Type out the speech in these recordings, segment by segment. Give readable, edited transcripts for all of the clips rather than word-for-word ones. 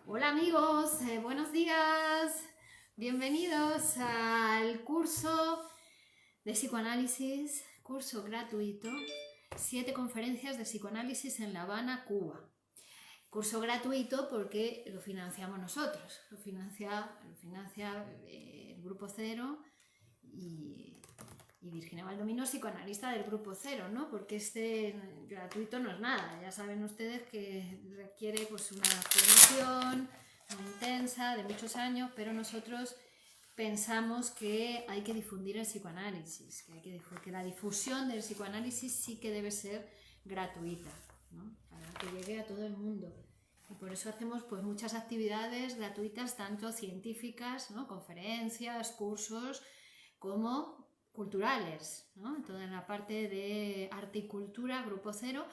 Hola amigos, buenos días, bienvenidos al curso de psicoanálisis, curso gratuito, 7 conferencias de psicoanálisis en La Habana, Cuba. Curso gratuito porque lo financiamos nosotros, lo financia el Grupo Cero y Virginia Baldomino, psicoanalista del Grupo Cero, ¿no? Porque gratuito no es nada. Ya saben ustedes que requiere pues una formación muy intensa, de muchos años, pero nosotros pensamos que hay que difundir el psicoanálisis, que la difusión del psicoanálisis sí que debe ser gratuita, ¿no? Para que llegue a todo el mundo. Y por eso hacemos pues muchas actividades gratuitas, tanto científicas, ¿no? Conferencias, cursos, como culturales, ¿no? Toda la parte de arte y cultura, Grupo Cero,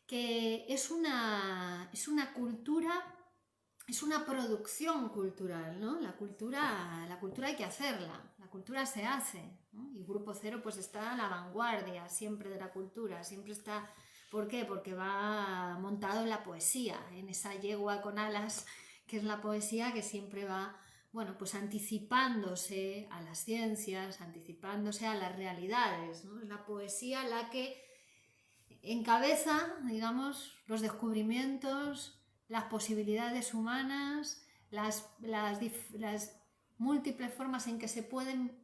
que es una cultura, es una producción cultural, ¿no? La cultura hay que hacerla, la cultura se hace, ¿no? Y Grupo Cero pues está a la vanguardia siempre de la cultura, siempre está. ¿Por qué? Porque va montado en la poesía, en esa yegua con alas que es la poesía, que siempre va, bueno, pues anticipándose a las ciencias, anticipándose a las realidades, ¿no? Es la poesía la que encabeza, digamos, los descubrimientos, las posibilidades humanas, las múltiples formas en que se pueden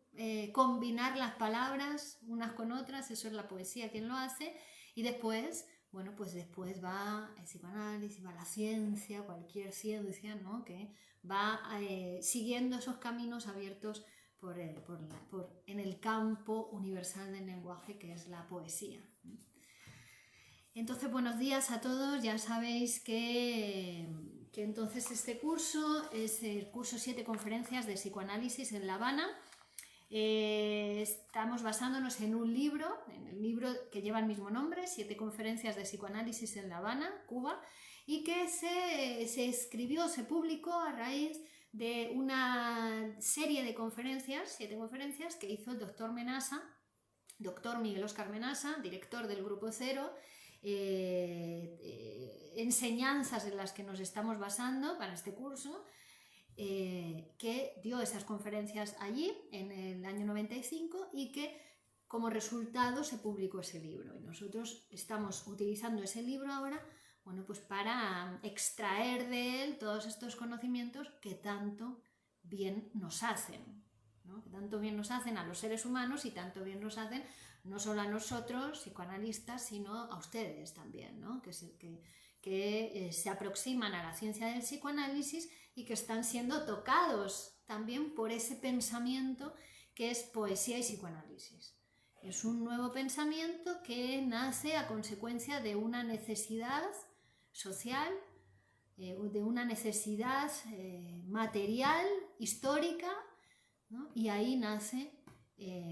combinar las palabras unas con otras. Eso es la poesía quien lo hace. Y después, bueno, pues después va el psicoanálisis, va la ciencia, cualquier ciencia, ¿no? Que va siguiendo esos caminos abiertos en el campo universal del lenguaje, que es la poesía. Entonces, buenos días a todos. Ya sabéis que entonces este curso es el curso 7 conferencias de psicoanálisis en La Habana. Estamos basándonos en un libro, en el libro que lleva el mismo nombre, 7 conferencias de psicoanálisis en La Habana, Cuba, y que se escribió, se publicó a raíz de una serie de conferencias, 7 conferencias que hizo el doctor Menasa, doctor Miguel Óscar Menasa, director del Grupo Cero. Enseñanzas en las que nos estamos basando para este curso, que dio esas conferencias allí en el año 95 y que como resultado se publicó ese libro. Y nosotros estamos utilizando ese libro ahora, bueno, pues para extraer de él todos estos conocimientos que tanto bien nos hacen, ¿no? Que tanto bien nos hacen a los seres humanos y tanto bien nos hacen no solo a nosotros, psicoanalistas, sino a ustedes también, ¿no? Que se aproximan a la ciencia del psicoanálisis y que están siendo tocados también por ese pensamiento que es poesía y psicoanálisis. Es un nuevo pensamiento que nace a consecuencia de una necesidad social, de una necesidad material, histórica, ¿no? Y ahí nace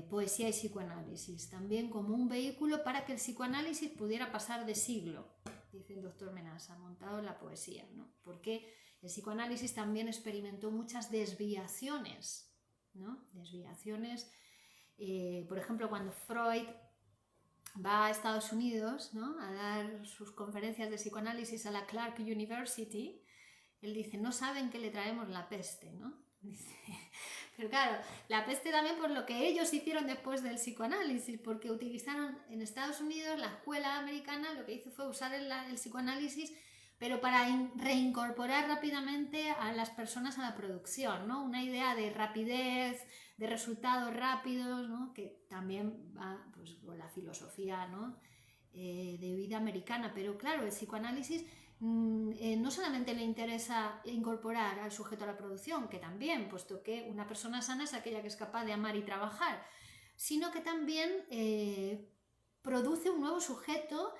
poesía y psicoanálisis, también como un vehículo para que el psicoanálisis pudiera pasar de siglo, dice el doctor Menasa, montado en la poesía, ¿no? Porque el psicoanálisis también experimentó muchas desviaciones, ¿no? Desviaciones, por ejemplo, cuando Freud va a Estados Unidos, ¿no? A dar sus conferencias de psicoanálisis a la Clark University, él dice, no saben que le traemos la peste, ¿no? Dice, pero claro, la peste también por lo que ellos hicieron después del psicoanálisis, porque utilizaron en Estados Unidos la escuela americana, lo que hizo fue usar el psicoanálisis, pero para reincorporar rápidamente a las personas a la producción, ¿no? Una idea de rapidez, de resultados rápidos, ¿no? Que también va pues, con la filosofía, ¿no? De vida americana, pero claro, el psicoanálisis no solamente le interesa incorporar al sujeto a la producción, que también, puesto que una persona sana es aquella que es capaz de amar y trabajar, sino que también produce un nuevo sujeto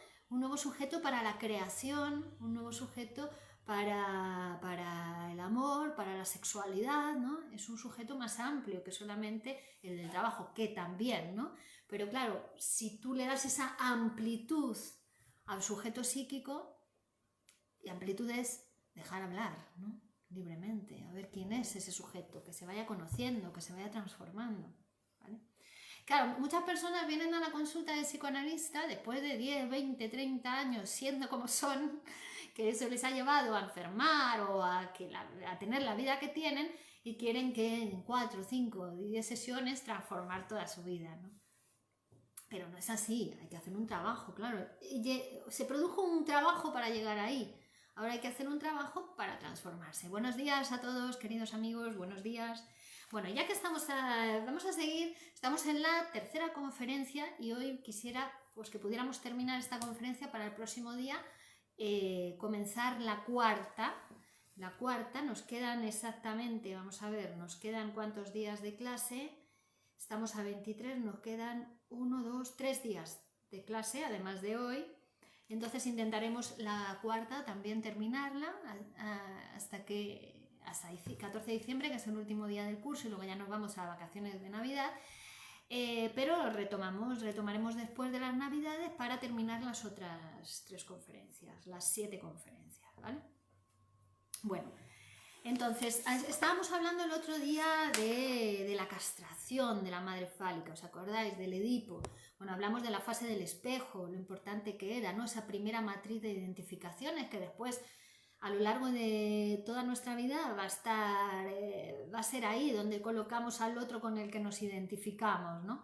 para la creación, un nuevo sujeto para el amor, para la sexualidad, ¿no? Es un sujeto más amplio que solamente el del trabajo, que también, ¿no? Pero claro, si tú le das esa amplitud al sujeto psíquico, y amplitud es dejar hablar, ¿no? Libremente, a ver quién es ese sujeto, que se vaya conociendo, que se vaya transformando, ¿vale? Claro, muchas personas vienen a la consulta del psicoanalista después de 10, 20, 30 años siendo como son, que eso les ha llevado a enfermar o a tener la vida que tienen, y quieren que en 4, 5, 10 sesiones transformar toda su vida, ¿no? Pero no es así, hay que hacer un trabajo, claro. Se produjo un trabajo para llegar ahí, ahora hay que hacer un trabajo para transformarse. Buenos días a todos, queridos amigos, buenos días. Bueno, ya que vamos a seguir, estamos en la tercera conferencia y hoy quisiera pues, que pudiéramos terminar esta conferencia para el próximo día, comenzar la cuarta. La cuarta, nos quedan exactamente, vamos a ver, nos quedan cuántos días de clase. Estamos a 23, nos quedan 1, 2, 3 días de clase, además de hoy. Entonces intentaremos la cuarta también terminarla hasta el 14 de diciembre, que es el último día del curso, y luego ya nos vamos a vacaciones de Navidad. Pero retomaremos después de las Navidades para terminar las otras 3 conferencias, las 7 conferencias, ¿vale? Bueno, entonces, estábamos hablando el otro día de la castración de la madre fálica, ¿os acordáis? Del Edipo. Bueno, hablamos de la fase del espejo, lo importante que era, ¿no? Esa primera matriz de identificaciones que después, a lo largo de toda nuestra vida, va a ser ahí donde colocamos al otro con el que nos identificamos, ¿no?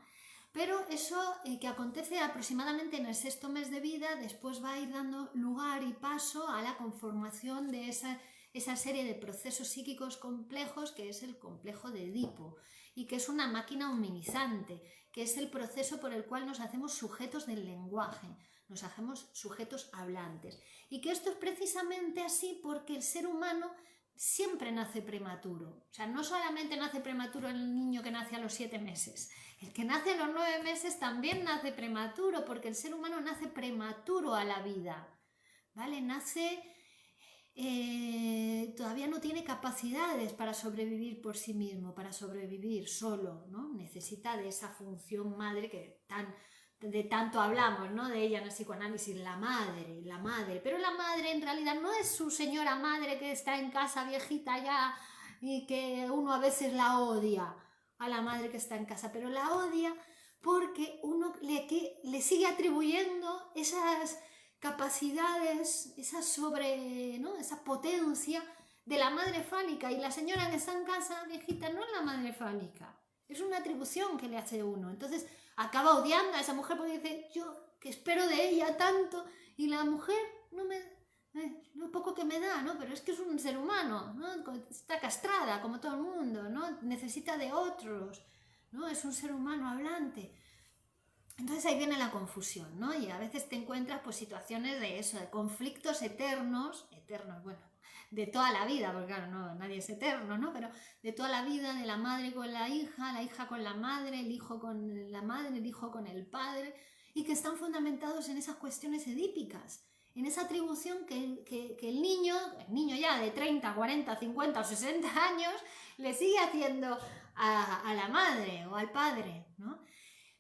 Pero eso que acontece aproximadamente en el 6.º mes de vida, después va a ir dando lugar y paso a la conformación de esa serie de procesos psíquicos complejos, que es el complejo de Edipo, y que es una máquina hominizante, que es el proceso por el cual nos hacemos sujetos del lenguaje, nos hacemos sujetos hablantes, y que esto es precisamente así porque el ser humano siempre nace prematuro. O sea, no solamente nace prematuro el niño que nace a los 7 meses, el que nace a los 9 meses también nace prematuro, porque el ser humano nace prematuro a la vida, ¿vale? Todavía no tiene capacidades para sobrevivir por sí mismo, para sobrevivir solo, ¿no? Necesita de esa función madre que de tanto hablamos, ¿no? De ella en el psicoanálisis, la madre, pero la madre en realidad no es su señora madre que está en casa viejita ya y que uno a veces la odia, a la madre que está en casa, pero la odia porque uno le sigue atribuyendo esas capacidades, esa potencia de la madre fálica, y la señora que está en casa viejita no es la madre fálica, es una atribución que le hace uno. Entonces acaba odiando a esa mujer porque dice, yo que espero de ella tanto, y la mujer lo poco que me da, ¿no? Pero es que es un ser humano, ¿no? Está castrada como todo el mundo, ¿no? Necesita de otros, ¿no? Es un ser humano hablante. Entonces ahí viene la confusión, ¿no? Y a veces te encuentras pues situaciones de eso, de conflictos eternos, bueno, de toda la vida, porque claro, no, nadie es eterno, ¿no? Pero de toda la vida, de la madre con la hija con la madre, el hijo con la madre, el hijo con el padre, y que están fundamentados en esas cuestiones edípicas, en esa atribución que el niño ya de 30, 40, 50 o 60 años le sigue haciendo a la madre o al padre, ¿no?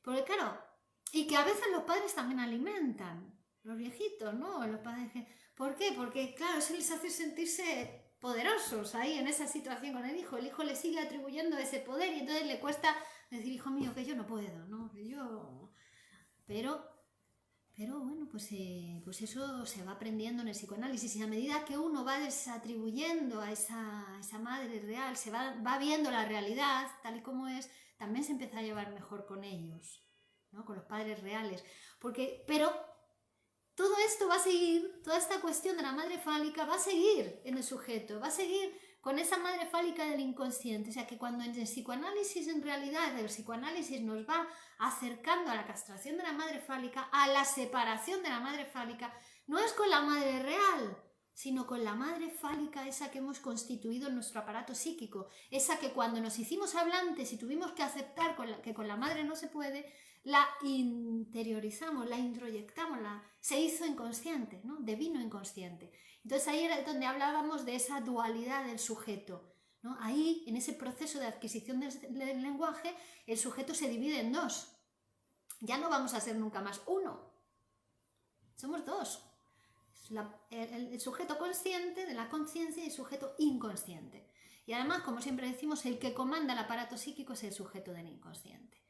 Porque claro, y que a veces los padres también alimentan, los viejitos, ¿no? Los padres ¿por qué? Porque, claro, eso les hace sentirse poderosos ahí en esa situación con el hijo le sigue atribuyendo ese poder y entonces le cuesta decir, hijo mío, que yo no puedo, ¿no? Que yo... Pero bueno, pues eso se va aprendiendo en el psicoanálisis, y a medida que uno va desatribuyendo a esa madre real, se va viendo la realidad tal y como es, también se empieza a llevar mejor con ellos, ¿no? Con los padres reales. Pero todo esto va a seguir, toda esta cuestión de la madre fálica va a seguir en el sujeto, va a seguir con esa madre fálica del inconsciente. O sea que cuando en el psicoanálisis, en realidad, el psicoanálisis nos va acercando a la castración de la madre fálica, a la separación de la madre fálica, no es con la madre real, sino con la madre fálica, esa que hemos constituido en nuestro aparato psíquico, esa que cuando nos hicimos hablantes y tuvimos que aceptar que con la madre no se puede, la interiorizamos, la introyectamos, se hizo inconsciente, ¿no? Devino inconsciente. Entonces ahí era donde hablábamos de esa dualidad del sujeto, ¿no? Ahí, en ese proceso de adquisición del lenguaje, el sujeto se divide en dos. Ya no vamos a ser nunca más uno, somos dos. El sujeto consciente de la conciencia y el sujeto inconsciente. Y además, como siempre decimos, el que comanda el aparato psíquico es el sujeto del inconsciente,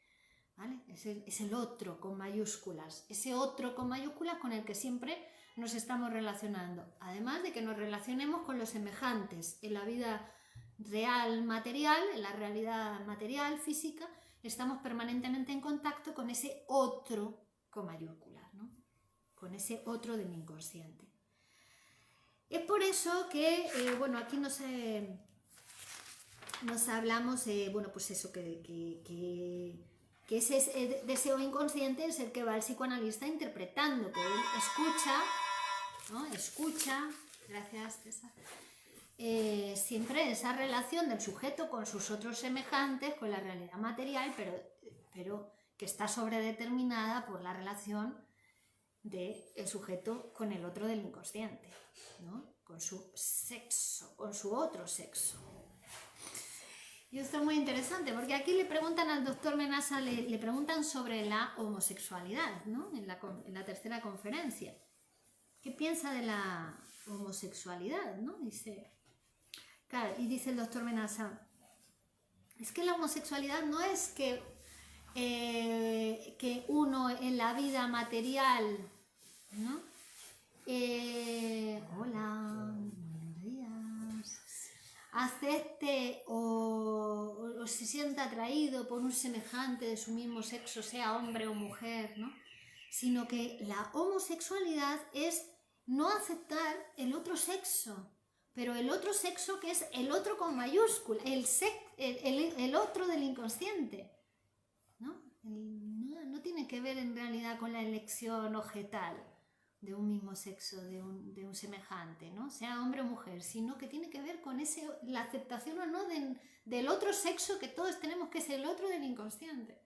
¿vale? Es el otro con mayúsculas, ese otro con mayúsculas con el que siempre nos estamos relacionando. Además de que nos relacionemos con los semejantes en la vida real material, en la realidad material, física, estamos permanentemente en contacto con ese otro con mayúsculas, ¿no? Con ese otro del inconsciente. Es por eso que, bueno, aquí nos hablamos, bueno, pues eso, que ese deseo inconsciente es el que va el psicoanalista interpretando, que él escucha, ¿no? Escucha, gracias César, siempre esa relación del sujeto con sus otros semejantes, con la realidad material, pero que está sobredeterminada por la relación del sujeto con el otro del inconsciente, ¿no? Con su sexo, con su otro sexo. Y esto es muy interesante, porque aquí le preguntan al doctor Menasa, le preguntan sobre la homosexualidad, ¿no? En la tercera conferencia. ¿Qué piensa de la homosexualidad, ¿no? Dice, claro, y dice el doctor Menasa, es que la homosexualidad no es que uno en la vida material, ¿no? Hola, buenos días. Acepte o se sienta atraído por un semejante de su mismo sexo, sea hombre o mujer, ¿no? Sino que la homosexualidad es no aceptar el otro sexo, pero el otro sexo que es el otro con mayúscula, el otro del inconsciente, ¿no? No tiene que ver en realidad con la elección objetal de un mismo sexo, de un semejante, ¿no? Sea hombre o mujer, sino que tiene que ver con la aceptación o no del otro sexo que todos tenemos, que es el otro del inconsciente,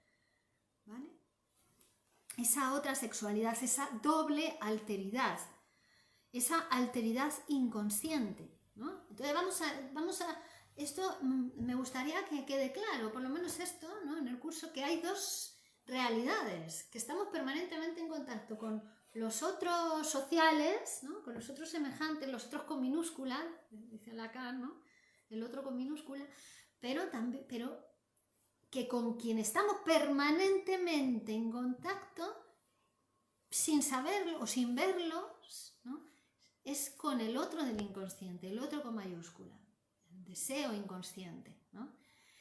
¿vale? Esa otra sexualidad, esa doble alteridad, esa alteridad inconsciente, ¿no? Entonces vamos a esto me gustaría que quede claro, por lo menos esto, ¿no? En el curso, que hay dos realidades, que estamos permanentemente en contacto con los otros sociales, ¿no? Con los otros semejantes, los otros con minúscula, dice Lacan, ¿no? El otro con minúscula, pero que con quien estamos permanentemente en contacto, sin saberlo o sin verlo, ¿no? Es con el otro del inconsciente, el otro con mayúscula, el deseo inconsciente, ¿no?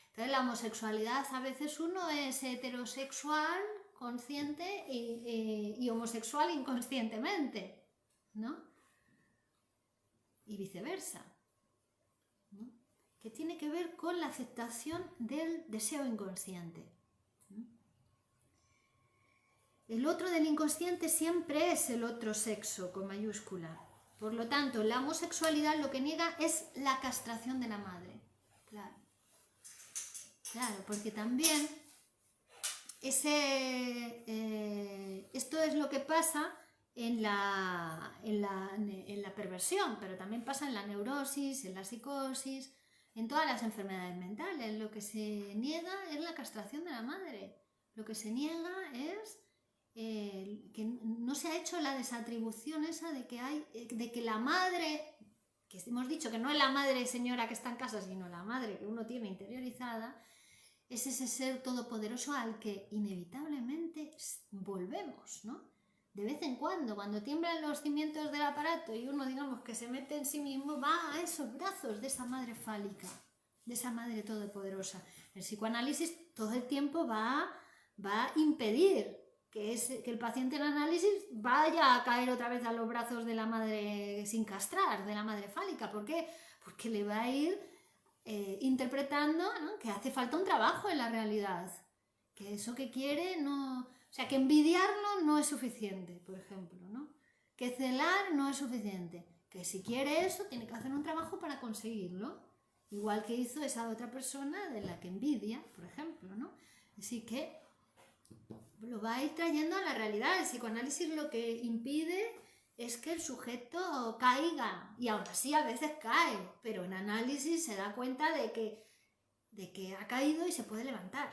Entonces la homosexualidad, a veces uno es heterosexual consciente y homosexual inconscientemente, ¿no? Y viceversa, ¿no? Que tiene que ver con la aceptación del deseo inconsciente. El otro del inconsciente siempre es el otro sexo, con mayúscula. Por lo tanto, la homosexualidad lo que niega es la castración de la madre. Claro. Claro, porque también esto es lo que pasa en la perversión, pero también pasa en la neurosis, en la psicosis, en todas las enfermedades mentales. Lo que se niega es la castración de la madre. Lo que se niega es que no se ha hecho la desatribución esa de que la madre, que hemos dicho que no es la madre señora que está en casa, sino la madre que uno tiene interiorizada, es ese ser todopoderoso al que inevitablemente volvemos, ¿no? De vez en cuando tiemblan los cimientos del aparato y uno, digamos, que se mete en sí mismo, va a esos brazos de esa madre fálica, de esa madre todopoderosa. El psicoanálisis todo el tiempo va a impedir que el paciente en análisis vaya a caer otra vez a los brazos de la madre sin castrar, de la madre fálica. ¿Por qué? Porque le va a ir interpretando, ¿no? Que hace falta un trabajo en la realidad, que eso que quiere no, o sea, que envidiarlo no es suficiente, por ejemplo, ¿no? Que celar no es suficiente, que si quiere eso tiene que hacer un trabajo para conseguirlo, igual que hizo esa otra persona de la que envidia, por ejemplo, ¿no? Así que lo va a ir trayendo a la realidad. El psicoanálisis lo que impide es que el sujeto caiga, y aún así a veces cae, pero en análisis se da cuenta de que ha caído y se puede levantar.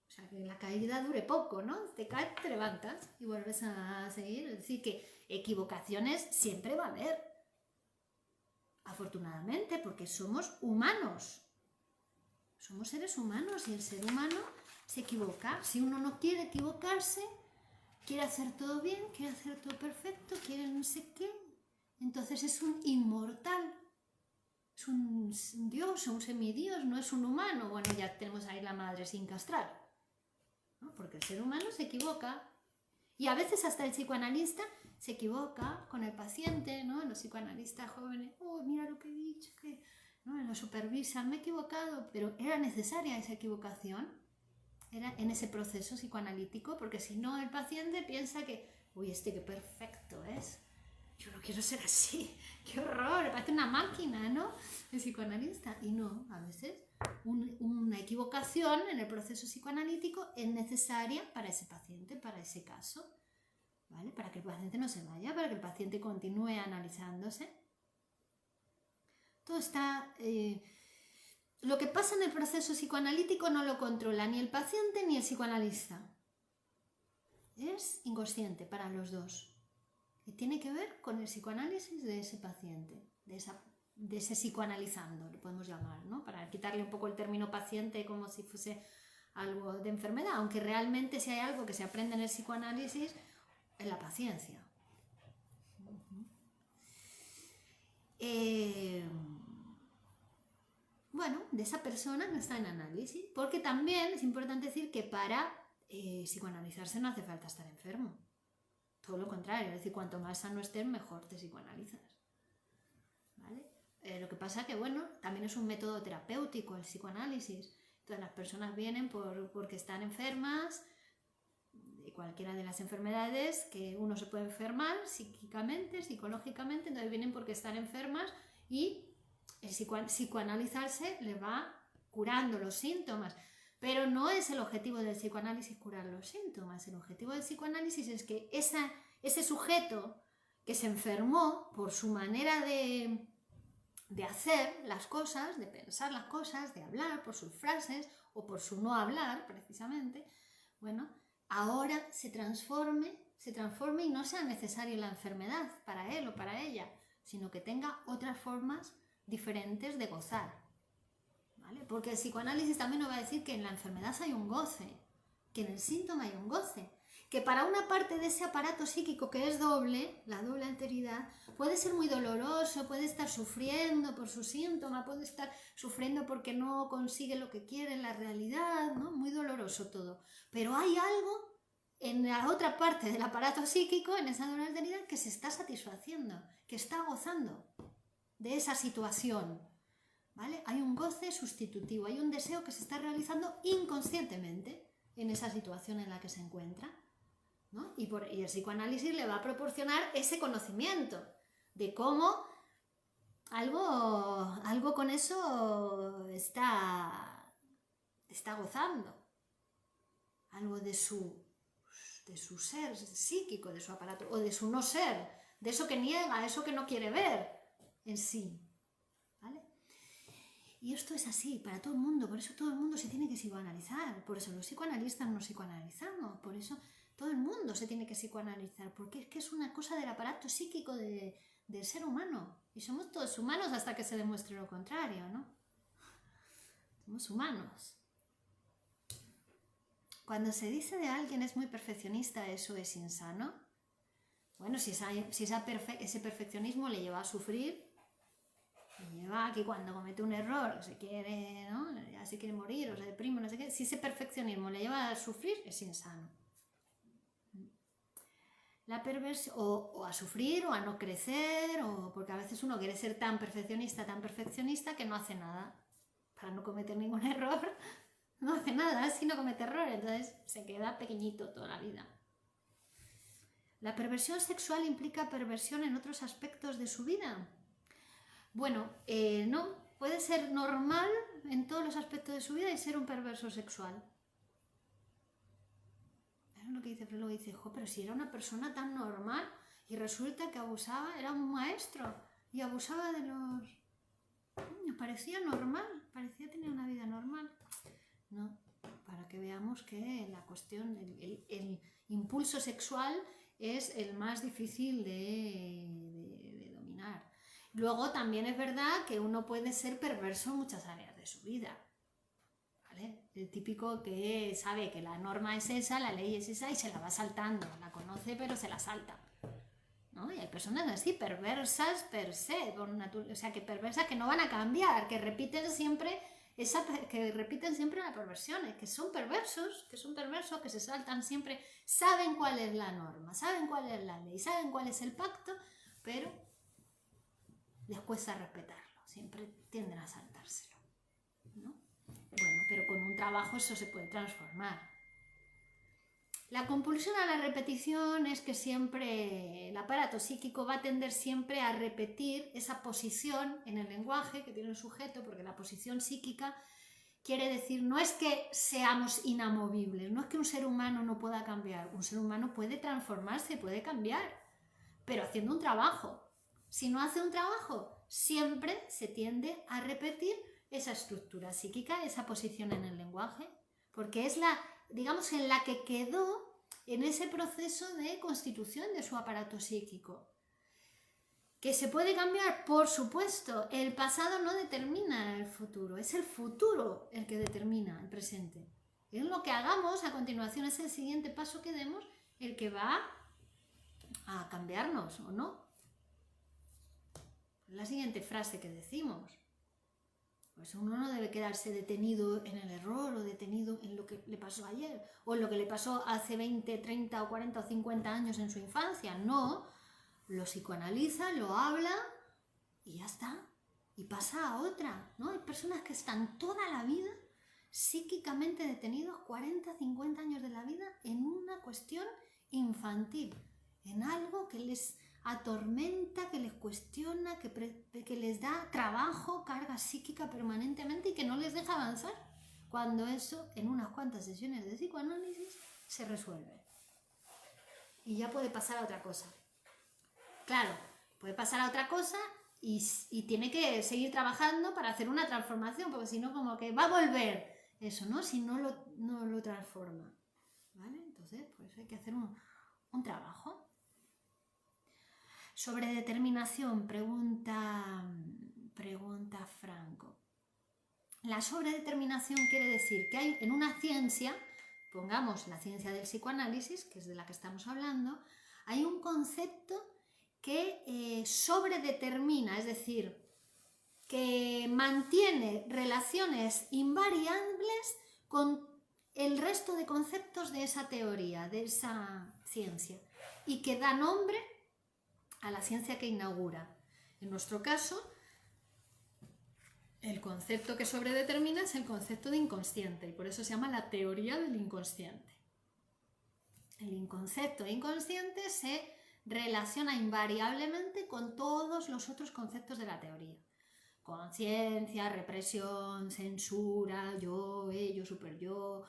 O sea, que la caída dure poco, ¿no? Te caes, te levantas y vuelves a seguir. Es decir, que equivocaciones siempre va a haber, afortunadamente, porque somos humanos. Somos seres humanos y el ser humano se equivoca. Si uno no quiere equivocarse, quiere hacer todo bien, quiere hacer todo perfecto, quiere no sé qué. Entonces es un inmortal, es un dios, un semidios, no es un humano. Bueno, ya tenemos ahí la madre sin castrar, ¿no? Porque el ser humano se equivoca. Y a veces hasta el psicoanalista se equivoca con el paciente, ¿no? Los psicoanalistas jóvenes, oh, mira lo que he dicho, que ¿no? Lo supervisan, me he equivocado, pero era necesaria esa equivocación, era en ese proceso psicoanalítico, porque si no el paciente piensa que, uy, qué perfecto es, yo no quiero ser así, qué horror, parece una máquina, ¿no? El psicoanalista. Y no, a veces una equivocación en el proceso psicoanalítico es necesaria para ese paciente, para ese caso, ¿vale? Para que el paciente no se vaya, para que el paciente continúe analizándose. Todo está... lo que pasa en el proceso psicoanalítico no lo controla ni el paciente ni el psicoanalista. Es inconsciente para los dos. Y tiene que ver con el psicoanálisis de ese paciente, de ese psicoanalizando, lo podemos llamar, ¿no? Para quitarle un poco el término paciente como si fuese algo de enfermedad, aunque realmente si hay algo que se aprende en el psicoanálisis es la paciencia. Bueno, de esa persona no está en análisis, porque también es importante decir que para psicoanalizarse no hace falta estar enfermo. Todo lo contrario, es decir, cuanto más sano estés, mejor te psicoanalizas. ¿Vale? Lo que pasa que, bueno, también es un método terapéutico el psicoanálisis. Entonces las personas vienen porque están enfermas de cualquiera de las enfermedades que uno se puede enfermar psíquicamente, psicológicamente, entonces vienen porque están enfermas y el psicoanalizarse les va curando los síntomas. Pero no es el objetivo del psicoanálisis curar los síntomas. El objetivo del psicoanálisis es que ese sujeto que se enfermó por su manera de hacer las cosas, de pensar las cosas, de hablar, por sus frases o por su no hablar, precisamente, bueno, ahora se transforme y no sea necesaria la enfermedad para él o para ella, sino que tenga otras formas diferentes de gozar. ¿Vale? Porque el psicoanálisis también nos va a decir que en la enfermedad hay un goce, que en el síntoma hay un goce, que para una parte de ese aparato psíquico que es doble, la doble alteridad, puede ser muy doloroso, puede estar sufriendo por su síntoma, puede estar sufriendo porque no consigue lo que quiere en la realidad, ¿no? Muy doloroso todo. Pero hay algo en la otra parte del aparato psíquico, en esa doble alteridad, que se está satisfaciendo, que está gozando de esa situación. ¿Vale? Hay un goce sustitutivo, hay un deseo que se está realizando inconscientemente en esa situación en la que se encuentra, ¿no? Y el psicoanálisis le va a proporcionar ese conocimiento de cómo algo con eso está gozando, algo de su ser psíquico, de su aparato, o de su no ser, de eso que niega, eso que no quiere ver en sí. ¿Vale? Y esto es así para todo el mundo, por eso todo el mundo se tiene que psicoanalizar, por eso los psicoanalistas nos psicoanalizamos, por eso todo el mundo se tiene que psicoanalizar, porque es que es una cosa del aparato psíquico del ser humano, y somos todos humanos hasta que se demuestre lo contrario, ¿no? Somos humanos. Cuando se dice de alguien es muy perfeccionista, ¿eso es insano? Bueno, si ese perfeccionismo le lleva a sufrir, le lleva a que cuando comete un error se quiere, ¿no? Ya se quiere morir o se deprime, no sé qué, si ese perfeccionismo le lleva a sufrir, es insano. La perversión, o a sufrir, o a no crecer, o porque a veces uno quiere ser tan perfeccionista que no hace nada para no cometer ningún error. No hace nada si no comete error, entonces se queda pequeñito toda la vida. ¿La perversión sexual implica perversión en otros aspectos de su vida? Bueno, no, puede ser normal en todos los aspectos de su vida y ser un perverso sexual. Es lo que dice Freud, dice, pero si era una persona tan normal y resulta que abusaba, era un maestro y abusaba de los... parecía normal, parecía tener una vida normal. No, para que veamos que la cuestión, el impulso sexual es el más difícil de dominar. Luego también es verdad que uno puede ser perverso en muchas áreas de su vida. el típico que sabe que la norma es esa, la ley es esa y se la va saltando, la conoce pero se la salta, ¿no? Y hay personas así, perversas per se, o sea, que perversas que no van a cambiar, que repiten siempre la perversión, que son perversos, que se saltan siempre, saben cuál es la norma, saben cuál es la ley, saben cuál es el pacto, pero les cuesta respetarlo, siempre tienden a saltárselo, ¿no? Bueno, pero con un trabajo eso se puede transformar. La compulsión a la repetición es que siempre el aparato psíquico va a tender siempre a repetir esa posición en el lenguaje que tiene el sujeto, porque la posición psíquica quiere decir, no es que seamos inamovibles, no es que un ser humano no pueda cambiar, un ser humano puede transformarse, puede cambiar, pero haciendo un trabajo. Si no hace un trabajo, siempre se tiende a repetir esa estructura psíquica, esa posición en el lenguaje, porque es la, digamos, en la que quedó en ese proceso de constitución de su aparato psíquico. ¿Que se puede cambiar? Por supuesto, el pasado no determina el futuro, es el futuro el que determina el presente. Es lo que hagamos a continuación, es el siguiente paso que demos el que va a cambiarnos o no. La siguiente frase que decimos. Pues uno no debe quedarse detenido en el error o detenido en lo que le pasó ayer o en lo que le pasó hace 20, 30 o 40 o 50 años en su infancia. No, lo psicoanaliza, lo habla y ya está. Y pasa a otra, ¿no? Hay personas que están toda la vida psíquicamente detenidos, 40, 50 años de la vida, en una cuestión infantil, en algo que les atormenta, que les cuestiona, que les da trabajo, carga psíquica permanentemente y que no les deja avanzar, cuando eso en unas cuantas sesiones de psicoanálisis se resuelve y ya puede pasar a otra cosa. Claro, puede pasar a otra cosa y tiene que seguir trabajando para hacer una transformación, porque si no como que va a volver eso, ¿no? Si no lo transforma, ¿vale? Entonces pues hay que hacer un trabajo. Sobre determinación, pregunta Franco. La sobredeterminación quiere decir que hay en una ciencia, pongamos la ciencia del psicoanálisis, que es de la que estamos hablando, hay un concepto que sobredetermina, es decir, que mantiene relaciones invariables con el resto de conceptos de esa teoría, de esa ciencia, y que da nombre a la ciencia que inaugura. En nuestro caso, el concepto que sobredetermina es el concepto de inconsciente y por eso se llama la teoría del inconsciente. El concepto inconsciente se relaciona invariablemente con todos los otros conceptos de la teoría. Conciencia, represión, censura, yo, ello, superyo.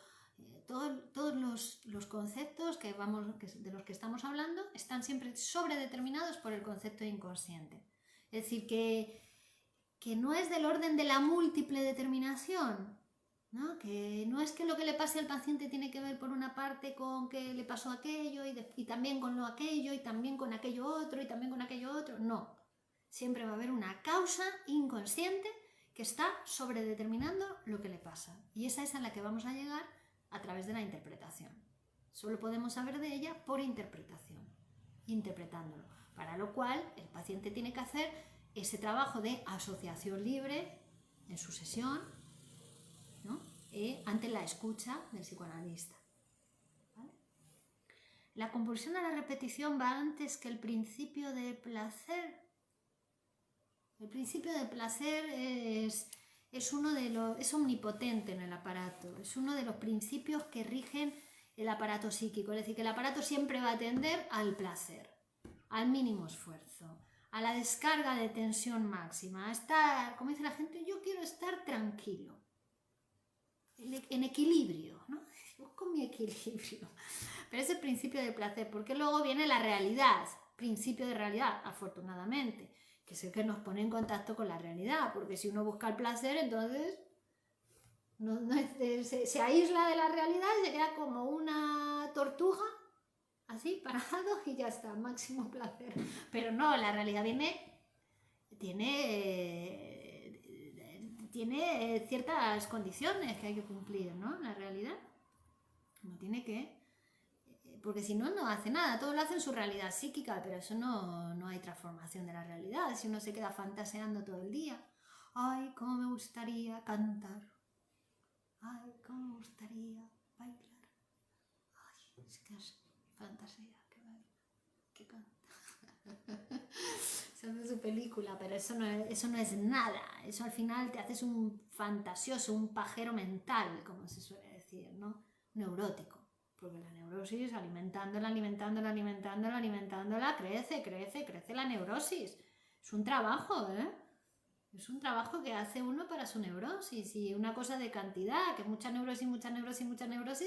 Todos los conceptos de los que estamos hablando están siempre sobredeterminados por el concepto de inconsciente. Es decir, que no es del orden de la múltiple determinación, ¿no? Que no es que lo que le pase al paciente tiene que ver por una parte con que le pasó aquello y también con lo aquello y también con aquello otro y también con aquello otro. No, siempre va a haber una causa inconsciente que está sobredeterminando lo que le pasa. Y esa es a la que vamos a llegar a través de la interpretación. Solo podemos saber de ella por interpretación, interpretándolo. Para lo cual el paciente tiene que hacer ese trabajo de asociación libre en su sesión, ¿no? Ante la escucha del psicoanalista. ¿Vale? La compulsión a la repetición va antes que el principio de placer. El principio de placer es omnipotente en el aparato, es uno de los principios que rigen el aparato psíquico, es decir, que el aparato siempre va a tender al placer, al mínimo esfuerzo, a la descarga de tensión máxima, a estar, como dice la gente, yo quiero estar tranquilo, en equilibrio, ¿no? Busco mi equilibrio. Pero es el principio de placer, porque luego viene la realidad, principio de realidad, afortunadamente, que es el que nos pone en contacto con la realidad, porque si uno busca el placer, entonces se aísla de la realidad y se queda como una tortuga, así, parado y ya está, máximo placer. Pero no, la realidad tiene tiene ciertas condiciones que hay que cumplir, ¿no? La realidad. Uno tiene que... Porque si no, no hace nada. Todo lo hace en su realidad psíquica, pero eso no hay transformación de la realidad. Si uno se queda fantaseando todo el día. Ay, cómo me gustaría cantar. Ay, cómo me gustaría bailar. Ay, es que es fantasía, que canta. Se hace su película, pero eso no es nada. Eso al final te haces un fantasioso, un pajero mental, como se suele decir, ¿no? Neurótico. Porque la neurosis, alimentándola, crece la neurosis. Es un trabajo, ¿eh? Es un trabajo que hace uno para su neurosis. Y una cosa de cantidad, que mucha neurosis,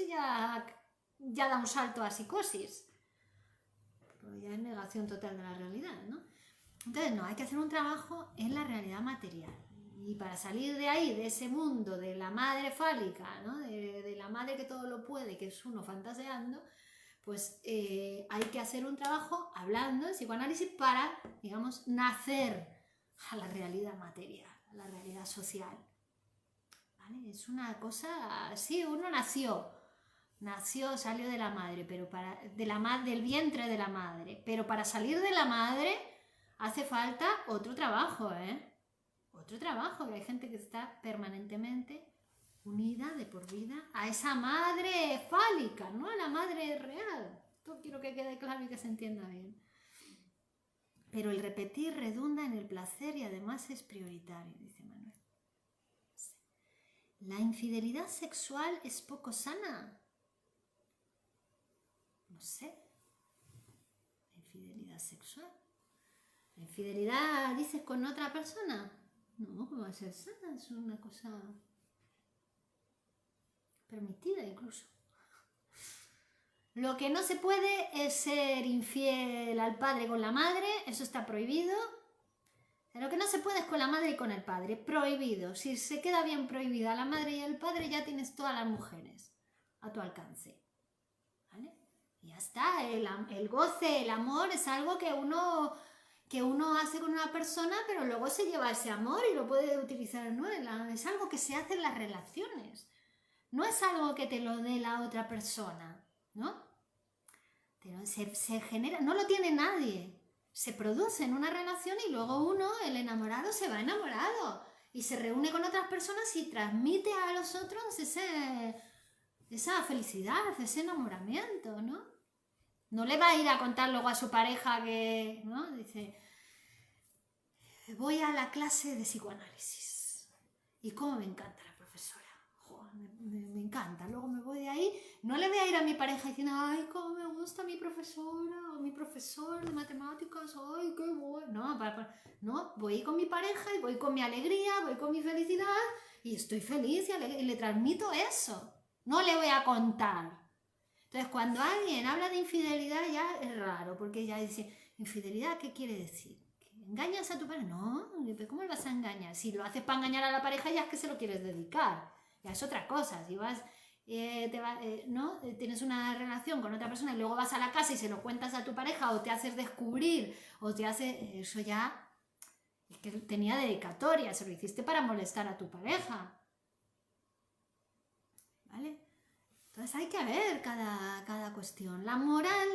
ya da un salto a psicosis. Pero ya es negación total de la realidad, ¿no? Entonces, no, hay que hacer un trabajo en la realidad material. Y para salir de ahí, de ese mundo de la madre fálica, ¿no? de la madre que todo lo puede, que es uno fantaseando, pues hay que hacer un trabajo hablando de psicoanálisis para, digamos, nacer a la realidad material, a la realidad social. ¿Vale? Es una cosa, sí, uno nació, salió de la madre, pero del vientre de la madre, pero para salir de la madre hace falta otro trabajo, ¿eh? Otro trabajo, que hay gente que está permanentemente unida de por vida a esa madre fálica, no a la madre real. Esto quiero que quede claro y que se entienda bien. Pero el repetir redunda en el placer y además es prioritario, dice Manuel. ¿La infidelidad sexual es poco sana? No sé. ¿La infidelidad sexual? ¿La infidelidad dices con otra persona? No, ¿cómo va a ser sana? Es una cosa permitida incluso. Lo que no se puede es ser infiel al padre con la madre, eso está prohibido. Lo que no se puede es con la madre y con el padre, prohibido. Si se queda bien prohibida la madre y el padre, ya tienes todas las mujeres a tu alcance. ¿Vale? Y ya está, el goce, el amor es algo que uno hace con una persona, pero luego se lleva ese amor y lo puede utilizar, ¿no? Es algo que se hace en las relaciones. No es algo que te lo dé la otra persona, ¿no? Se genera, no lo tiene nadie. Se produce en una relación y luego uno, el enamorado, se va enamorado y se reúne con otras personas y transmite a los otros esa felicidad, ese enamoramiento, ¿no? No le va a ir a contar luego a su pareja que, ¿no? Dice, voy a la clase de psicoanálisis y cómo me encanta la profesora. Joder, me encanta. Luego me voy de ahí. No le voy a ir a mi pareja diciendo, ay, cómo me gusta mi profesora o mi profesor de matemáticas, ay, qué bueno. No, voy con mi pareja y voy con mi alegría, voy con mi felicidad y estoy feliz y le transmito eso. No le voy a contar. Entonces, cuando alguien habla de infidelidad ya es raro, porque ya dice, ¿infidelidad qué quiere decir? ¿Engañas a tu pareja? No, ¿cómo le vas a engañar? Si lo haces para engañar a la pareja ya es que se lo quieres dedicar, ya es otra cosa. Si vas, ¿no? Tienes una relación con otra persona y luego vas a la casa y se lo cuentas a tu pareja o te haces descubrir o te hace, eso ya es que tenía dedicatoria, se lo hiciste para molestar a tu pareja, ¿vale? Entonces hay que ver cada cuestión. La moral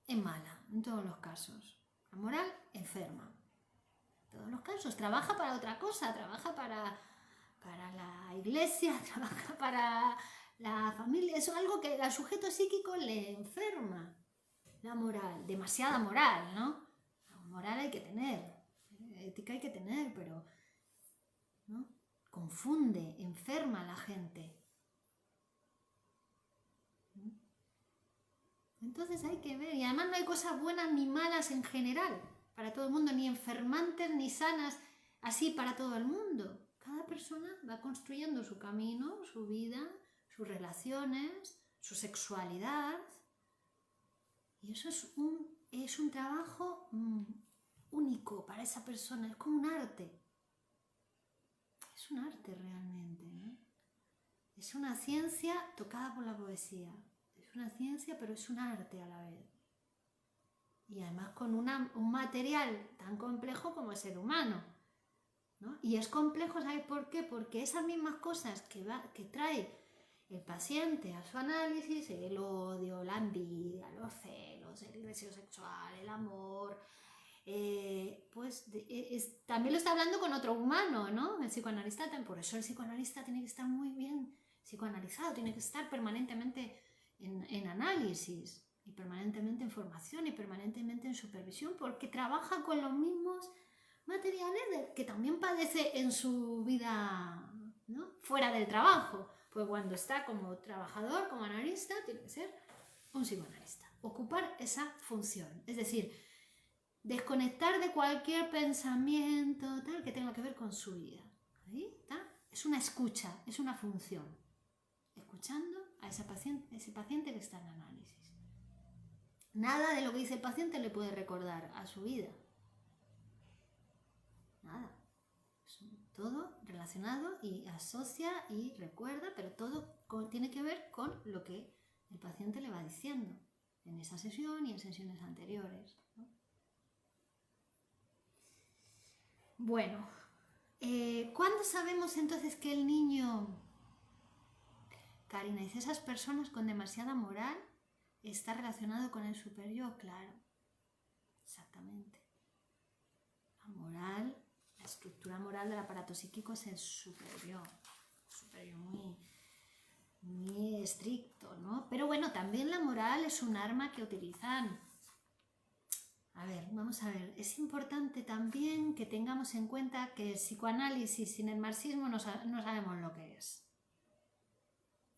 es mala en todos los casos. La moral enferma. En todos los casos. Trabaja para otra cosa. Trabaja para la iglesia. Trabaja para la familia. Eso es algo que al sujeto psíquico le enferma. La moral. Demasiada moral, ¿no? La moral hay que tener. Ética hay que tener, pero ¿no? Confunde, enferma a la gente. Entonces hay que ver, y además no hay cosas buenas ni malas en general para todo el mundo, ni enfermantes ni sanas, así para todo el mundo. Cada persona va construyendo su camino, su vida, sus relaciones, su sexualidad, y eso es un trabajo único para esa persona, es como un arte. Es un arte realmente, ¿no? Es una ciencia tocada por la poesía. Es una ciencia, pero es un arte a la vez. Y además con un material tan complejo como el ser humano. ¿no? Y es complejo, ¿sabes por qué? Porque esas mismas cosas que trae el paciente a su análisis, el odio, la envidia, los celos, el deseo sexual, el amor, también lo está hablando con otro humano, ¿no? El psicoanalista, por eso el psicoanalista tiene que estar muy bien psicoanalizado, tiene que estar permanentemente en análisis, y permanentemente en formación, y permanentemente en supervisión, porque trabaja con los mismos materiales que también padece en su vida, ¿no? Fuera del trabajo. Pues cuando está como trabajador, como analista, tiene que ser un psicoanalista. Ocupar esa función. Es decir, desconectar de cualquier pensamiento tal que tenga que ver con su vida. ¿Ahí está? Es una escucha, es una función. Escuchando a ese paciente que está en análisis. Nada de lo que dice el paciente le puede recordar a su vida. Nada. Todo relacionado y asocia y recuerda, pero todo tiene que ver con lo que el paciente le va diciendo en esa sesión y en sesiones anteriores, ¿no? Bueno, ¿cuándo sabemos entonces que el niño, Karina, dice, esas personas con demasiada moral está relacionado con el superior? Claro, exactamente. La moral, la estructura moral del aparato psíquico es el superior muy estricto, ¿no? Pero bueno, también la moral es un arma que utilizan. A ver, vamos a ver, es importante también que tengamos en cuenta que el psicoanálisis sin el marxismo no sabemos lo que es.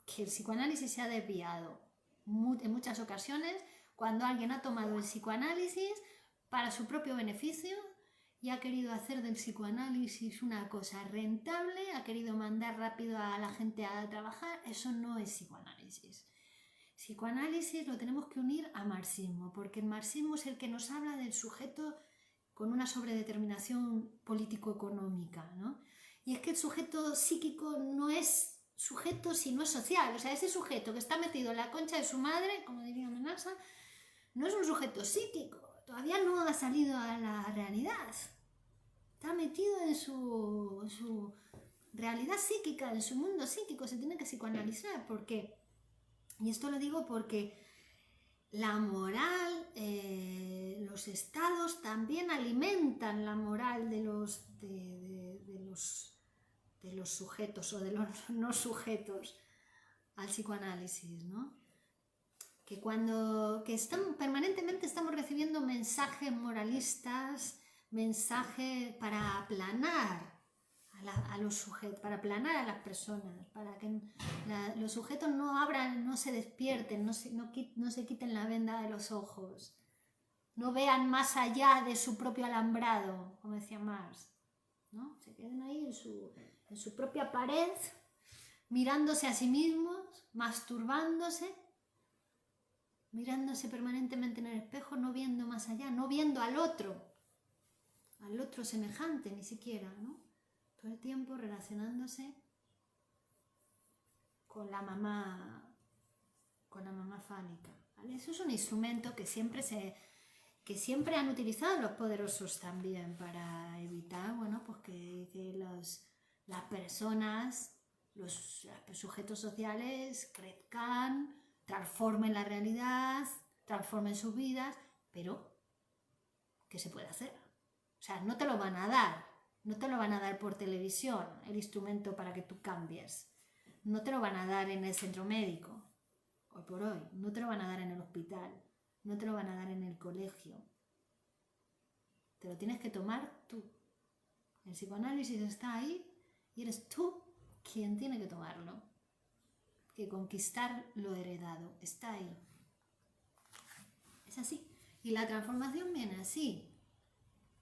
Que el psicoanálisis se ha desviado en muchas ocasiones cuando alguien ha tomado el psicoanálisis para su propio beneficio y ha querido hacer del psicoanálisis una cosa rentable, ha querido mandar rápido a la gente a trabajar. Eso no es psicoanálisis. Psicoanálisis lo tenemos que unir a marxismo, porque el marxismo es el que nos habla del sujeto con una sobredeterminación político-económica, ¿no? Y es que el sujeto psíquico no es sujeto si no es social. O sea, ese sujeto que está metido en la concha de su madre, como diría Menasa, no es un sujeto psíquico. Todavía no ha salido a la realidad. Está metido en su realidad psíquica, en su mundo psíquico. Se tiene que psicoanalizar. ¿Por qué? Y esto lo digo porque la moral, los estados también alimentan la moral de los sujetos o de los no sujetos al psicoanálisis, ¿no? Permanentemente estamos recibiendo mensajes moralistas, mensajes para aplanar a los sujetos, para aplanar a las personas, para que los sujetos no abran, no se despierten, no se quiten la venda de los ojos, no vean más allá de su propio alambrado, como decía Marx, ¿no? Se queden ahí en su propia pared, mirándose a sí mismos, masturbándose, mirándose permanentemente en el espejo, no viendo más allá, no viendo al otro semejante ni siquiera, ¿no? Todo el tiempo relacionándose con la mamá fálica, ¿vale? Eso es un instrumento que siempre han utilizado los poderosos también para evitar, bueno, pues que las personas, los sujetos sociales crezcan, transformen la realidad, transformen sus vidas, pero ¿qué se puede hacer? O sea, no te lo van a dar por televisión, el instrumento para que tú cambies. No te lo van a dar en el centro médico, hoy por hoy. No te lo van a dar en el hospital. No te lo van a dar en el colegio. Te lo tienes que tomar tú. El psicoanálisis está ahí y eres tú quien tiene que tomarlo. Que conquistar lo heredado. Está ahí. Es así. Y la transformación viene así.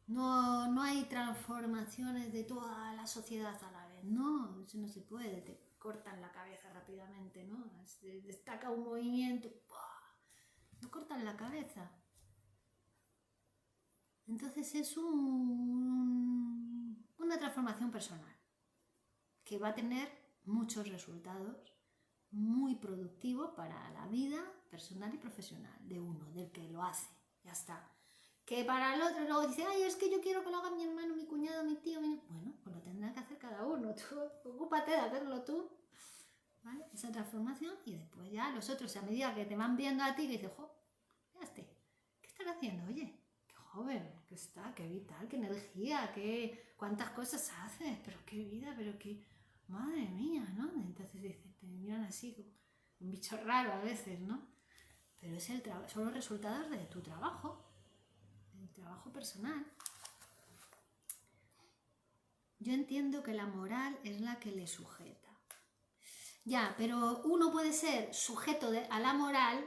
No hay transformaciones de toda la sociedad a la vez. No, eso no se puede. Te cortan la cabeza rápidamente, ¿no? Se destaca un movimiento. ¡Pah! No cortan la cabeza. Entonces es una transformación personal que va a tener muchos resultados muy productivos para la vida personal y profesional de uno, del que lo hace. Ya está. que para el otro luego dice, ay, es que yo quiero que lo haga mi hermano, mi cuñado, mi tío, bueno, pues lo tendrá que hacer cada uno, tú ocúpate de hacerlo tú, ¿vale? Esa transformación, y después ya los otros, a medida que te van viendo a ti, que dices, jo, miraste, ¿qué estás haciendo? Oye, qué joven, que está, qué vital, qué energía, cuántas cosas haces, pero qué vida, pero qué, madre mía, ¿no? Entonces dices, te miran así, como un bicho raro a veces, ¿no? Pero es son los resultados de tu trabajo, del trabajo personal. Yo entiendo que la moral es la que le sujeta. Ya, pero uno puede ser sujeto a la moral,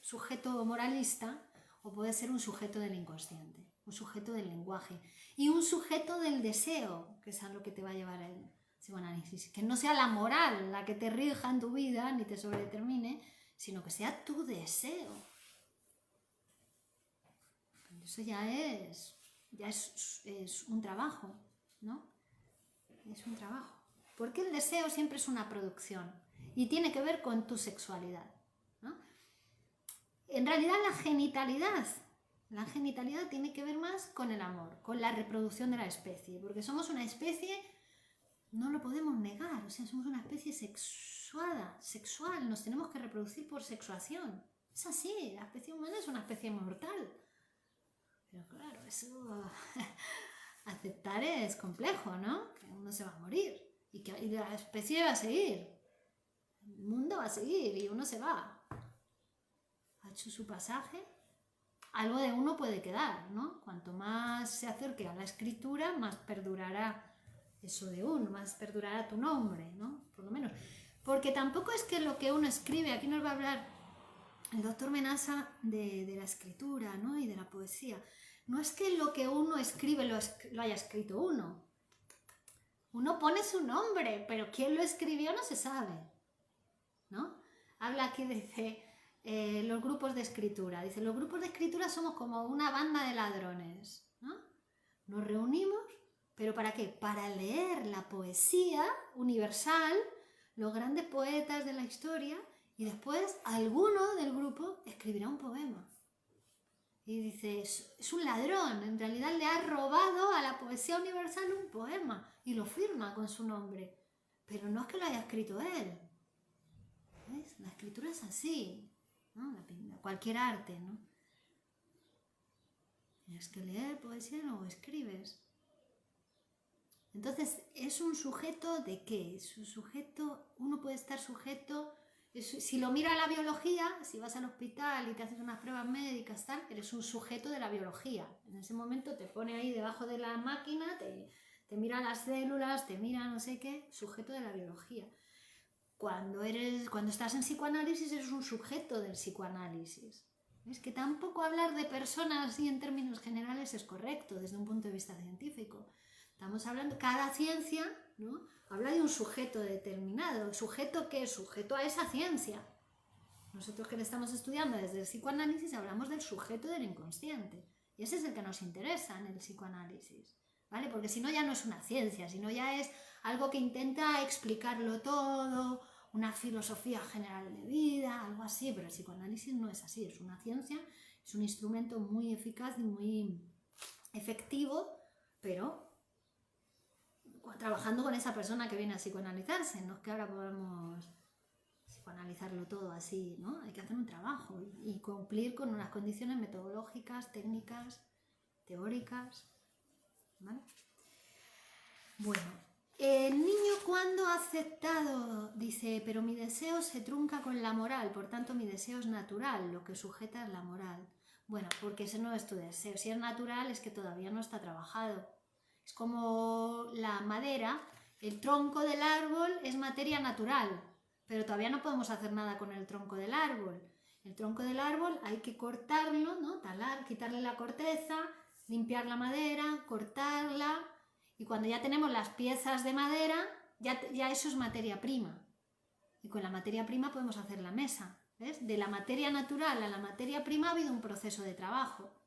sujeto moralista, o puede ser un sujeto del inconsciente, un sujeto del lenguaje y un sujeto del deseo, que es a lo que te va a llevar el psicoanálisis. Que no sea la moral la que te rija en tu vida ni te sobredetermine, sino que sea tu deseo. Eso ya es un trabajo, ¿no? Es un trabajo. Porque el deseo siempre es una producción y tiene que ver con tu sexualidad, ¿no? En realidad la genitalidad tiene que ver más con el amor, con la reproducción de la especie, porque somos una especie, no lo podemos negar, o sea, somos una especie sexual, nos tenemos que reproducir por sexuación. Es así, la especie humana es una especie mortal. Pero claro, eso aceptar es complejo, ¿no? Que uno se va a morir y la especie va a seguir, el mundo va a seguir y uno se va. Ha hecho su pasaje, algo de uno puede quedar, ¿no? Cuanto más se acerque a la escritura, más perdurará eso de uno, más perdurará tu nombre, ¿no? Por lo menos. Porque tampoco es que lo que uno escribe, aquí nos va a hablar el doctor Menasa de la escritura, ¿no? Y de la poesía. No es que lo que uno escribe lo haya escrito uno. Uno pone su nombre, pero quién lo escribió no se sabe, ¿no? Habla aquí, dice, los grupos de escritura. Dice, los grupos de escritura somos como una banda de ladrones, ¿no? Nos reunimos, ¿pero para qué? Para leer la poesía universal, los grandes poetas de la historia, y después alguno del grupo escribirá un poema. Y dice, es un ladrón, en realidad le ha robado a la poesía universal un poema y lo firma con su nombre. Pero no es que lo haya escrito él. ¿Ves? La escritura es así, ¿no? Cualquier arte, ¿no? Tienes que leer poesía y luego escribes. Entonces, ¿es un sujeto de qué? Es un sujeto, uno puede estar sujeto, si lo mira la biología, si vas al hospital y te haces unas pruebas médicas, tal, eres un sujeto de la biología. En ese momento te pone ahí debajo de la máquina, te mira las células, te mira no sé qué, sujeto de la biología. Cuando estás en psicoanálisis eres un sujeto del psicoanálisis. Es que tampoco hablar de personas así en términos generales es correcto desde un punto de vista científico. Estamos hablando, cada ciencia, ¿no?, habla de un sujeto determinado. ¿El sujeto qué es? Sujeto a esa ciencia. Nosotros que le estamos estudiando desde el psicoanálisis hablamos del sujeto del inconsciente. Y ese es el que nos interesa en el psicoanálisis, ¿vale? Porque si no ya no es una ciencia, sino ya es algo que intenta explicarlo todo, una filosofía general de vida, algo así, pero el psicoanálisis no es así, es una ciencia, es un instrumento muy eficaz y muy efectivo, pero trabajando con esa persona que viene a psicoanalizarse, no es que ahora podamos psicoanalizarlo todo así, ¿no? Hay que hacer un trabajo y cumplir con unas condiciones metodológicas, técnicas, teóricas, ¿vale? Bueno, el niño cuando ha aceptado, dice, pero mi deseo se trunca con la moral, por tanto mi deseo es natural, lo que sujeta es la moral. Bueno, porque ese no es tu deseo, si es natural es que todavía no está trabajado. Es como la madera, el tronco del árbol es materia natural, pero todavía no podemos hacer nada con el tronco del árbol. El tronco del árbol hay que cortarlo, ¿no? Talar, quitarle la corteza, limpiar la madera, cortarla, y cuando ya tenemos las piezas de madera, ya eso es materia prima. Y con la materia prima podemos hacer la mesa, ¿ves? De la materia natural a la materia prima ha habido un proceso de trabajo.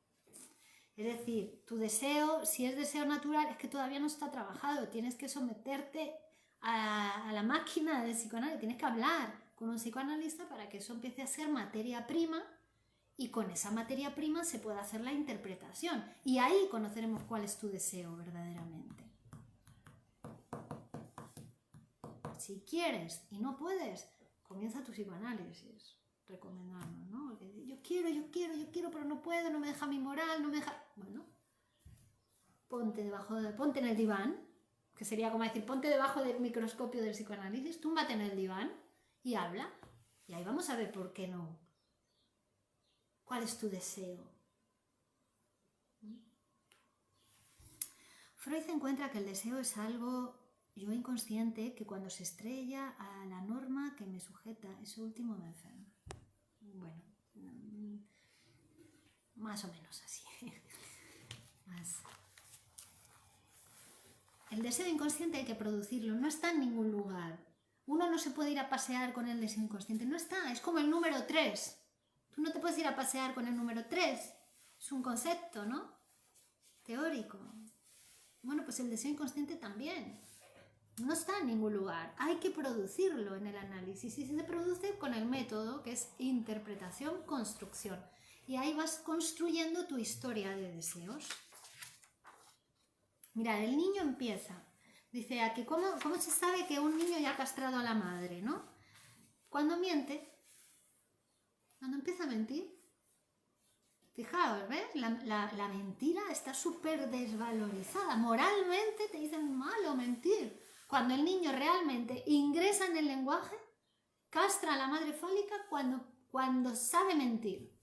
Es decir, tu deseo, si es deseo natural, es que todavía no está trabajado. Tienes que someterte a la máquina del psicoanálisis. Tienes que hablar con un psicoanalista para que eso empiece a ser materia prima y con esa materia prima se puede hacer la interpretación. Y ahí conoceremos cuál es tu deseo verdaderamente. Si quieres y no puedes, comienza tu psicoanálisis, recomendamos, ¿no? Porque yo quiero, pero no puedo, no me deja mi moral, no me deja... Bueno, ponte en el diván, que sería como decir, ponte debajo del microscopio del psicoanálisis, túmbate en el diván y habla. Y ahí vamos a ver por qué no. ¿Cuál es tu deseo? Freud encuentra que el deseo es algo yo inconsciente que cuando se estrella a la norma que me sujeta, eso último me enferma. Bueno, más o menos así. El deseo inconsciente hay que producirlo, no está en ningún lugar. Uno no se puede ir a pasear con el deseo inconsciente, no está, es como el número 3. Tú no te puedes ir a pasear con el número 3, es un concepto, ¿no? Teórico. Bueno, pues el deseo inconsciente también. No está en ningún lugar, hay que producirlo en el análisis y se produce con el método que es interpretación-construcción. Y ahí vas construyendo tu historia de deseos. Mira, el niño empieza, dice aquí, ¿cómo se sabe que un niño ya ha castrado a la madre, no? Cuando miente, cuando empieza a mentir. Fijaos, ¿ves? La mentira está súper desvalorizada. Moralmente te dicen malo mentir. Cuando el niño realmente ingresa en el lenguaje, castra a la madre fálica cuando sabe mentir.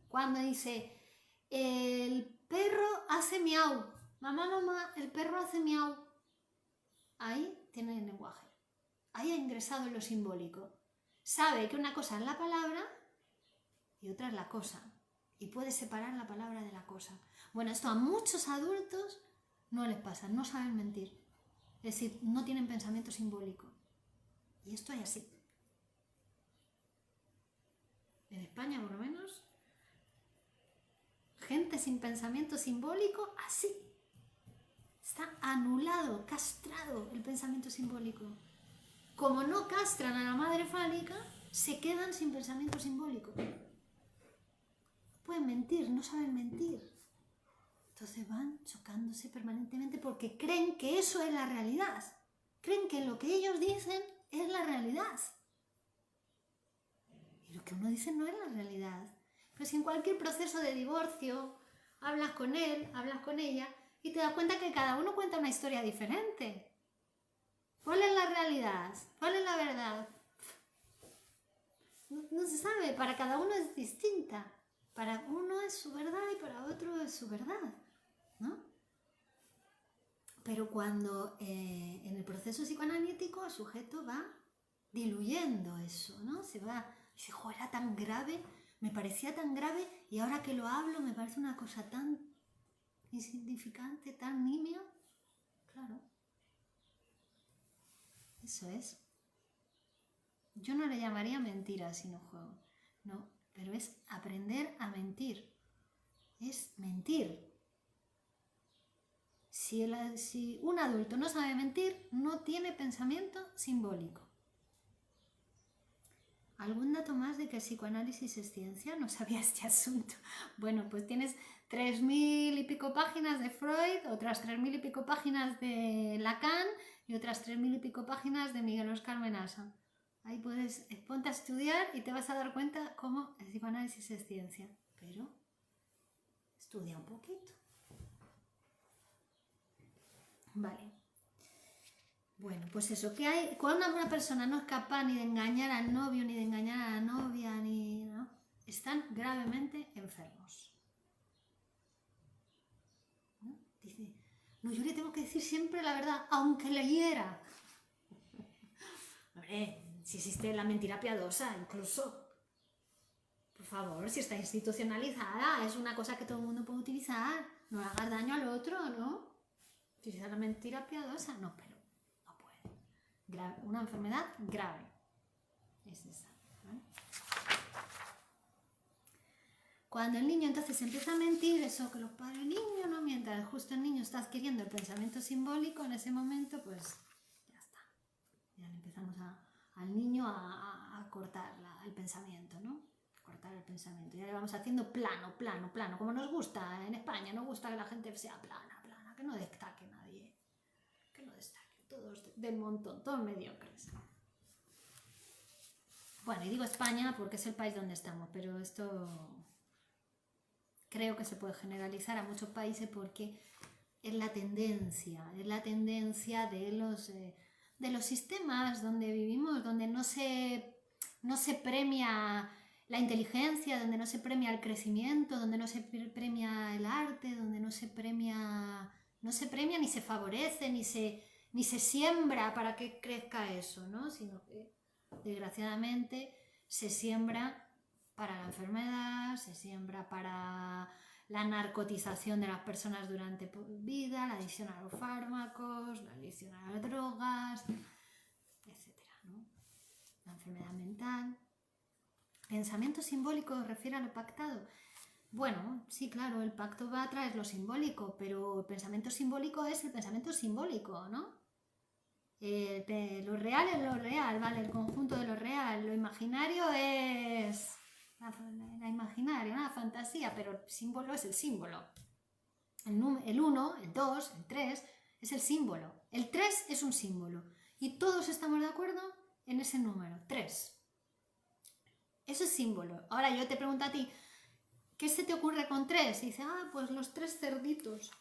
Cuando dice, el perro hace miau. Mamá, el perro hace miau. Ahí tiene el lenguaje. Ahí ha ingresado en lo simbólico. Sabe que una cosa es la palabra y otra es la cosa. Y puede separar la palabra de la cosa. Bueno, esto a muchos adultos no les pasa, no saben mentir. Es decir, no tienen pensamiento simbólico. Y esto es así. En España, por lo menos, gente sin pensamiento simbólico, así. Está anulado, castrado el pensamiento simbólico. Como no castran a la madre fálica, se quedan sin pensamiento simbólico. Pueden mentir, no saben mentir. Entonces van chocándose permanentemente porque creen que eso es la realidad. Creen que lo que ellos dicen es la realidad. Y lo que uno dice no es la realidad. Pero si en cualquier proceso de divorcio hablas con él, hablas con ella y te das cuenta que cada uno cuenta una historia diferente. ¿Cuál es la realidad? ¿Cuál es la verdad? No se sabe, para cada uno es distinta. Para uno es su verdad y para otro es su verdad, ¿no? Pero cuando en el proceso psicoanalítico el sujeto va diluyendo eso, ¿no? Se va, dice, jo, era tan grave, me parecía tan grave y ahora que lo hablo me parece una cosa tan insignificante, tan nimia. Claro. Eso es. Yo no le llamaría mentira sino juego, no, pero es aprender a mentir. Es mentir. Si un adulto no sabe mentir, no tiene pensamiento simbólico. ¿Algún dato más de que el psicoanálisis es ciencia? No sabía este asunto. Bueno, pues tienes 3.000 y pico páginas de Freud, otras 3.000 y pico páginas de Lacan y otras 3.000 y pico páginas de Miguel Óscar Menaso. Ahí puedes, ponte a estudiar y te vas a dar cuenta cómo el psicoanálisis es ciencia. Pero estudia un poquito. Vale. Bueno, pues eso, que hay, cuando una persona no es capaz ni de engañar al novio, ni de engañar a la novia, ¿no? Están gravemente enfermos. ¿No? Dice, no, yo le tengo que decir siempre la verdad, aunque le hiera. Hombre, si existe la mentira piadosa, incluso. Por favor, si está institucionalizada, es una cosa que todo el mundo puede utilizar. No le hagas daño al otro, ¿no? Si es la mentira piadosa, no, pero no puede. Una enfermedad grave. Es esa. ¿Vale? Cuando el niño entonces empieza a mentir, eso que los padres, el niño no mientan, justo el niño está adquiriendo el pensamiento simbólico, en ese momento, pues ya está. Ya le empezamos al niño a cortar el pensamiento, ¿no? cortar el pensamiento. Ya le vamos haciendo plano, plano, plano, como nos gusta en España, nos gusta que la gente sea plana, plana, que no destaque nadie, que no destaque, todos del montón, todos mediocres. Bueno, y digo España porque es el país donde estamos, pero esto creo que se puede generalizar a muchos países porque es la tendencia de los sistemas donde vivimos, donde no se premia la inteligencia, donde no se premia el crecimiento, donde no se premia el arte, donde no se premia ni se favorece, ni se siembra para que crezca eso, ¿no? Sino que desgraciadamente se siembra para la enfermedad, se siembra para la narcotización de las personas durante vida, la adicción a los fármacos, la adicción a las drogas, etcétera, ¿no? La enfermedad mental. ¿Pensamiento simbólico refiere a lo pactado? Bueno, sí, claro, el pacto va a traer lo simbólico, pero el pensamiento simbólico es el pensamiento simbólico, ¿no? Lo real es lo real, ¿vale? El conjunto de lo real. Lo imaginario es la imaginaria, la fantasía, pero el símbolo es el símbolo. El 1, el 2, el 3 es el símbolo. El 3 es un símbolo. Y todos estamos de acuerdo en ese número, 3. Eso es símbolo. Ahora yo te pregunto a ti, ¿qué se te ocurre con 3? Y dice, pues los 3 cerditos.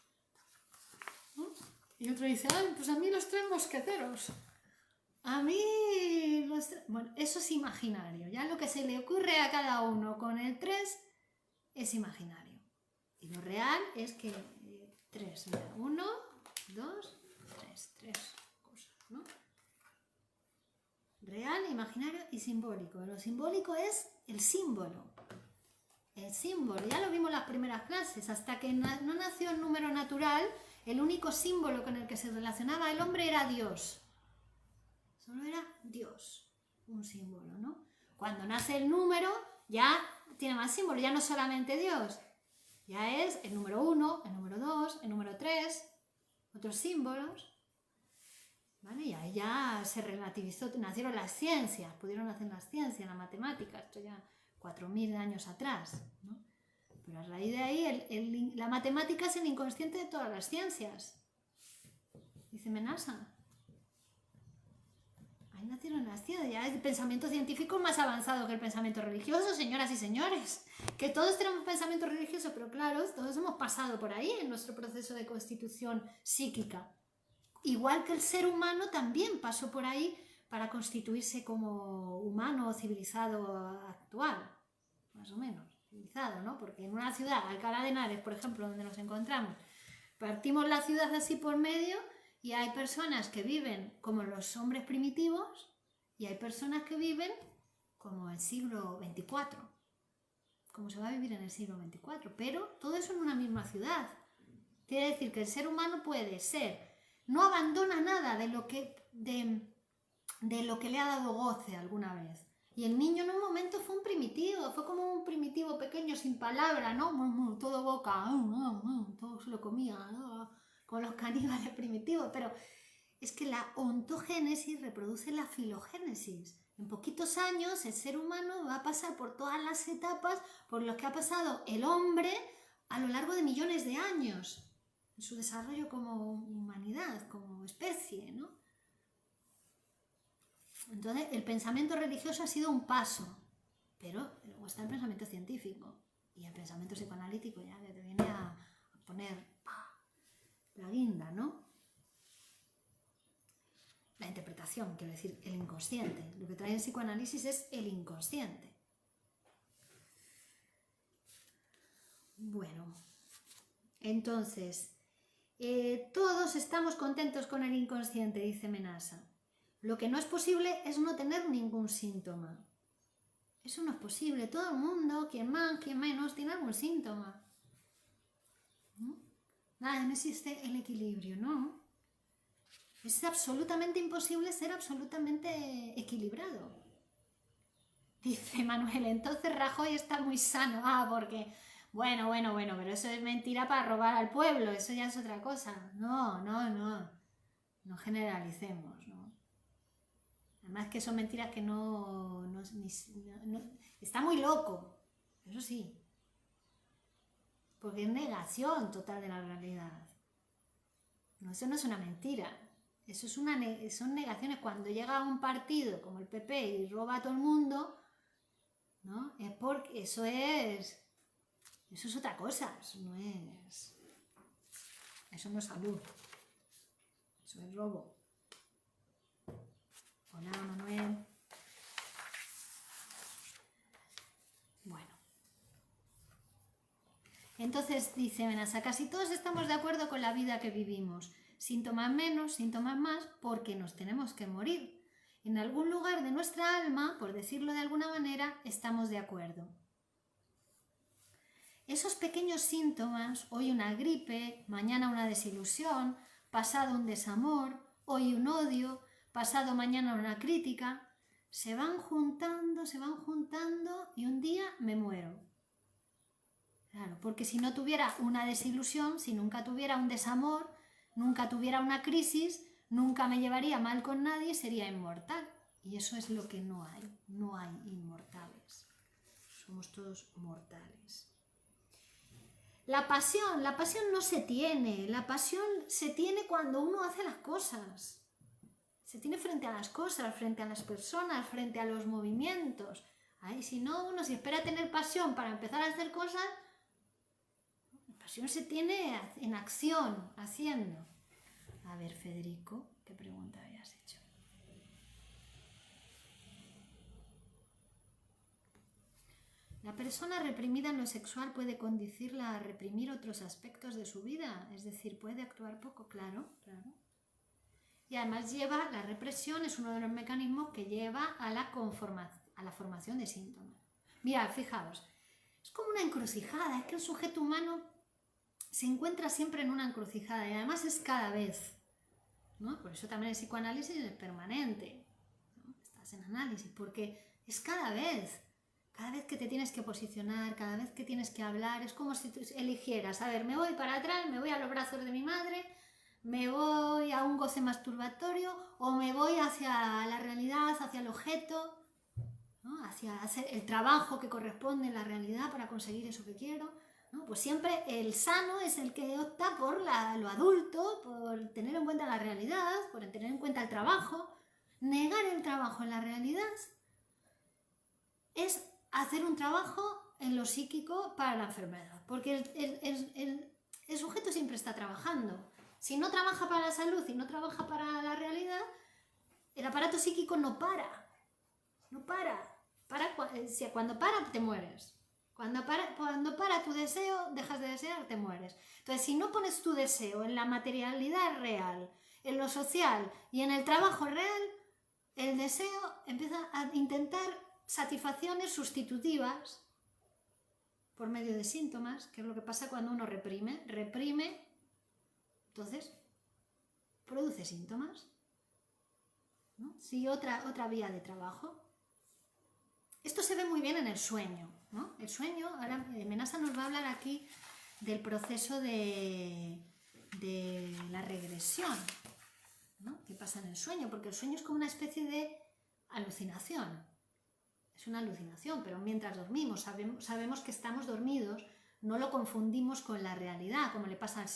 ¿No? Y otro dice, pues a mí los 3 mosqueteros. A mí Bueno, eso es imaginario. Ya lo que se le ocurre a cada uno con el 3 es imaginario. Y lo real es que 3, 1, 2, 3 cosas, ¿no? Real, imaginario y simbólico. Lo simbólico es el símbolo. El símbolo, ya lo vimos en las primeras clases, hasta que no nació el número natural, el único símbolo con el que se relacionaba el hombre era Dios. Solo era Dios, un símbolo, ¿no? Cuando nace el número, ya tiene más símbolos, ya no solamente Dios. Ya es el número 1, el número 2, el número 3, otros símbolos. ¿Vale? Y ahí ya se relativizó, nacieron las ciencias, pudieron nacer las ciencias, la matemática, esto ya 4.000 años atrás, ¿no? Pero a raíz de ahí, la matemática es el inconsciente de todas las ciencias. Dice Menasa. Ahí nacieron las ciencias, ya el pensamiento científico es más avanzado que el pensamiento religioso, señoras y señores. Que todos tenemos pensamiento religioso, pero claro, todos hemos pasado por ahí en nuestro proceso de constitución psíquica. Igual que el ser humano también pasó por ahí para constituirse como humano civilizado actual, más o menos, civilizado, ¿no? Porque en una ciudad, Alcalá de Henares, por ejemplo, donde nos encontramos, partimos la ciudad así por medio y hay personas que viven como los hombres primitivos y hay personas que viven como el siglo XXIV, como se va a vivir en el siglo XXIV, pero todo eso en una misma ciudad. Quiere decir que el ser humano puede ser, no abandona nada de lo que le ha dado goce alguna vez. Y el niño en un momento fue un primitivo, fue como un primitivo pequeño sin palabra, ¿no? Todo boca, todo se lo comía, ¿no? Con los caníbales primitivos, pero es que la ontogénesis reproduce la filogénesis. En poquitos años el ser humano va a pasar por todas las etapas por las que ha pasado el hombre a lo largo de millones de años en su desarrollo como humanidad, como especie, ¿no? Entonces el pensamiento religioso ha sido un paso, pero luego está el pensamiento científico y el pensamiento psicoanalítico ya que te viene a poner la guinda, ¿no? La interpretación, quiero decir, el inconsciente. Lo que trae el psicoanálisis es el inconsciente. Bueno, entonces, todos estamos contentos con el inconsciente, dice Menasa. Lo que no es posible es no tener ningún síntoma. Eso no es posible. Todo el mundo, quien más, quien menos, tiene algún síntoma. ¿No? Nada, no existe el equilibrio, ¿no? Es absolutamente imposible ser absolutamente equilibrado. Dice Manuel, entonces Rajoy está muy sano. Porque... Bueno, pero eso es mentira para robar al pueblo, eso ya es otra cosa. No generalicemos, ¿no? Además que son mentiras que no está muy loco. eso sí, porque es negación total de la realidad. No, eso no es una mentira, eso es son negaciones. Cuando llega un partido como el PP y roba a todo el mundo, ¿no? Es porque eso es otra cosa, eso no es salud, eso es robo. Hola, Manuel. Bueno. Entonces dice Menasa, casi todos estamos de acuerdo con la vida que vivimos. Síntomas menos, síntomas más, porque nos tenemos que morir. En algún lugar de nuestra alma, por decirlo de alguna manera, estamos de acuerdo. Esos pequeños síntomas, hoy una gripe, mañana una desilusión, pasado un desamor, hoy un odio, pasado mañana una crítica, se van juntando y un día me muero. Claro, porque si no tuviera una desilusión, si nunca tuviera un desamor, nunca tuviera una crisis, nunca me llevaría mal con nadie, sería inmortal. Y eso es lo que no hay inmortales. Somos todos mortales. La pasión no se tiene, la pasión se tiene cuando uno hace las cosas. Se tiene frente a las cosas, frente a las personas, frente a los movimientos. Ay, si no, uno si espera tener pasión para empezar a hacer cosas, la pasión se tiene en acción, haciendo. A ver, Federico, ¿qué pregunta habías hecho? La persona reprimida en lo sexual puede conducirla a reprimir otros aspectos de su vida, es decir, puede actuar poco, claro. Y además la represión es uno de los mecanismos que lleva a la formación de síntomas. Mirad, fijaos, es como una encrucijada, es que el sujeto humano se encuentra siempre en una encrucijada y además es cada vez, ¿no? Por eso también el psicoanálisis es permanente, ¿no? Estás en análisis, porque es cada vez que te tienes que posicionar, cada vez que tienes que hablar, es como si tú eligieras, a ver, me voy para atrás, me voy a los brazos de mi madre, me voy a un goce masturbatorio o me voy hacia la realidad, hacia el objeto, ¿no? Hacia hacer el trabajo que corresponde en la realidad para conseguir eso que quiero, ¿no? Pues siempre el sano es el que opta por lo adulto, por tener en cuenta la realidad, por tener en cuenta el trabajo. Negar el trabajo en la realidad es hacer un trabajo en lo psíquico para la enfermedad, porque el sujeto siempre está trabajando. Si no trabaja para la salud y no trabaja para la realidad, el aparato psíquico no para. Cuando para, te mueres. Cuando para tu deseo, dejas de desear, te mueres. Entonces, si no pones tu deseo en la materialidad real, en lo social y en el trabajo real, el deseo empieza a intentar satisfacciones sustitutivas por medio de síntomas, que es lo que pasa cuando uno reprime, entonces produce síntomas, ¿no? Sí, otra vía de trabajo. Esto se ve muy bien en el sueño, ¿no? El sueño, ahora Menasa nos va a hablar aquí del proceso de la regresión, ¿no? ¿Qué pasa en el sueño? Porque el sueño es como una especie de alucinación. Es una alucinación, pero mientras dormimos, sabemos que estamos dormidos, no lo confundimos con la realidad, como le pasa al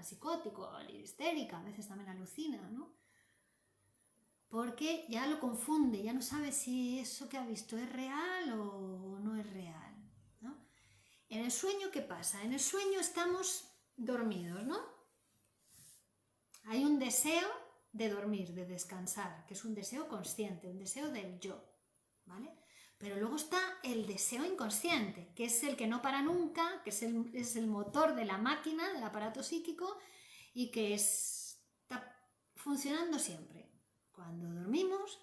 psicótico, a la histérica, a veces también alucina, ¿no? Porque ya lo confunde, ya no sabe si eso que ha visto es real o no es real, ¿no? En el sueño, ¿qué pasa? En el sueño estamos dormidos, ¿no? Hay un deseo de dormir, de descansar, que es un deseo consciente, un deseo del yo, ¿vale? Pero luego está el deseo inconsciente, que es el que no para nunca, que es el motor de la máquina, del aparato psíquico, y que está funcionando siempre, cuando dormimos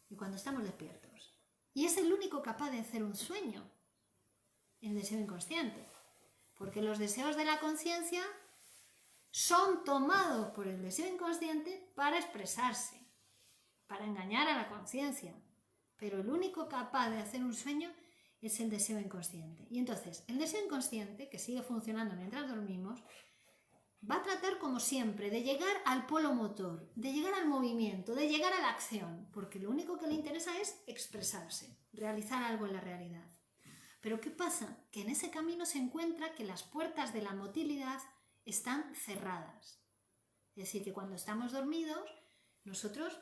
y cuando estamos despiertos. Y es el único capaz de hacer un sueño, el deseo inconsciente, porque los deseos de la conciencia son tomados por el deseo inconsciente para expresarse, para engañar a la conciencia. Pero el único capaz de hacer un sueño es el deseo inconsciente. Y entonces, el deseo inconsciente, que sigue funcionando mientras dormimos, va a tratar, como siempre, de llegar al polo motor, de llegar al movimiento, de llegar a la acción, porque lo único que le interesa es expresarse, realizar algo en la realidad. Pero ¿qué pasa? Que en ese camino se encuentra que las puertas de la motilidad están cerradas. Es decir, que cuando estamos dormidos, nosotros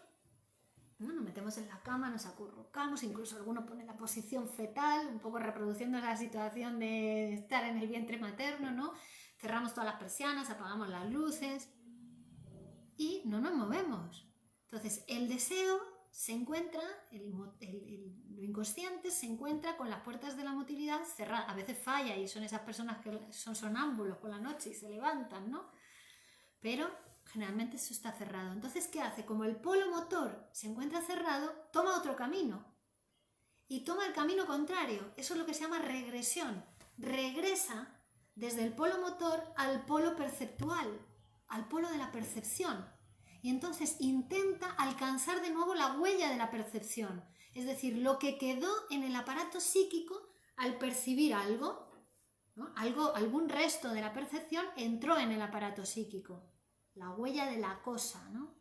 nos metemos en la cama, nos acurrucamos, incluso alguno pone la posición fetal, un poco reproduciendo la situación de estar en el vientre materno, ¿no? Cerramos todas las persianas, apagamos las luces y no nos movemos. Entonces, el deseo se encuentra, lo inconsciente se encuentra con las puertas de la motilidad cerradas. A veces falla y son esas personas que son sonámbulos por la noche y se levantan, ¿no? Pero generalmente eso está cerrado. Entonces, ¿qué hace? Como el polo motor se encuentra cerrado, toma otro camino. Y toma el camino contrario. Eso es lo que se llama regresión. Regresa desde el polo motor al polo perceptual, al polo de la percepción. Y entonces intenta alcanzar de nuevo la huella de la percepción. Es decir, lo que quedó en el aparato psíquico al percibir algo, ¿no? Algún resto de la percepción entró en el aparato psíquico. La huella de la cosa, ¿no?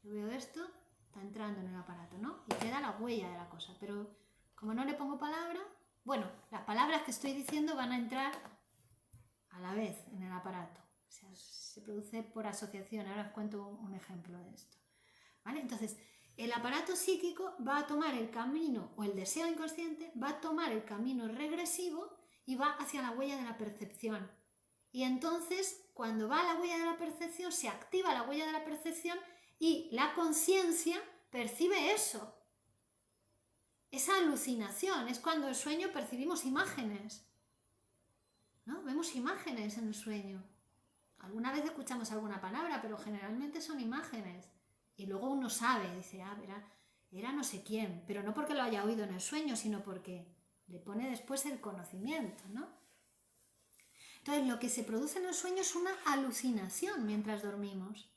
Yo veo esto, está entrando en el aparato, ¿no? Y queda la huella de la cosa. Pero como no le pongo palabra, bueno, las palabras que estoy diciendo van a entrar a la vez en el aparato. O sea, se produce por asociación. Ahora os cuento un ejemplo de esto. ¿Vale? Entonces, el aparato psíquico va a tomar el camino, o el deseo inconsciente, va a tomar el camino regresivo y va hacia la huella de la percepción. Y entonces, cuando va a la huella de la percepción, se activa la huella de la percepción y la conciencia percibe eso. Esa alucinación es cuando en el sueño percibimos imágenes, ¿no? Vemos imágenes en el sueño. Alguna vez escuchamos alguna palabra, pero generalmente son imágenes. Y luego uno sabe, dice, era no sé quién, pero no porque lo haya oído en el sueño, sino porque le pone después el conocimiento, ¿no? Entonces, lo que se produce en el sueño es una alucinación mientras dormimos.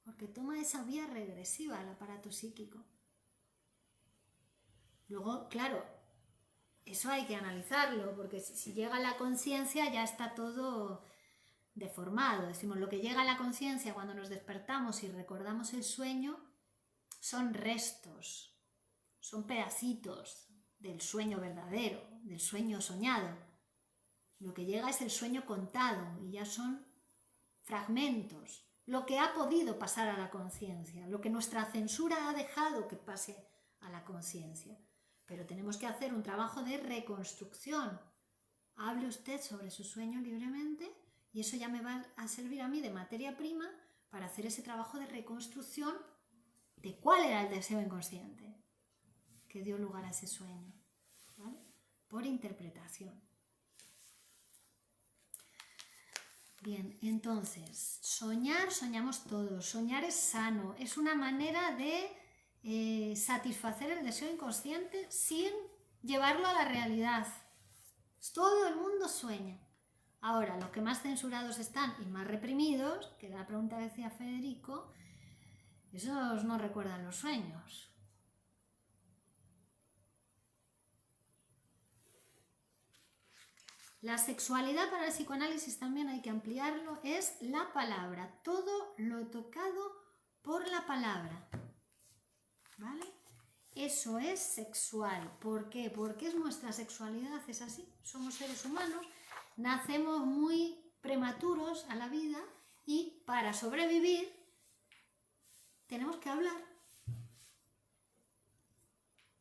Porque toma esa vía regresiva el aparato psíquico. Luego, claro, eso hay que analizarlo, porque si llega a la conciencia ya está todo deformado. Decimos, lo que llega a la conciencia cuando nos despertamos y recordamos el sueño son restos, son pedacitos del sueño verdadero, del sueño soñado. Lo que llega es el sueño contado y ya son fragmentos, lo que ha podido pasar a la conciencia, lo que nuestra censura ha dejado que pase a la conciencia. Pero tenemos que hacer un trabajo de reconstrucción. Hable usted sobre su sueño libremente y eso ya me va a servir a mí de materia prima para hacer ese trabajo de reconstrucción de cuál era el deseo inconsciente que dio lugar a ese sueño, ¿vale? Por interpretación. Bien, entonces, soñamos todos. Soñar es sano, es una manera de satisfacer el deseo inconsciente sin llevarlo a la realidad. Todo el mundo sueña. Ahora, los que más censurados están y más reprimidos, que era la pregunta que decía Federico, esos no recuerdan los sueños. La sexualidad para el psicoanálisis también hay que ampliarlo, es la palabra, todo lo tocado por la palabra, ¿vale? Eso es sexual. ¿Por qué? Porque es nuestra sexualidad, es así, somos seres humanos, nacemos muy prematuros a la vida y para sobrevivir tenemos que hablar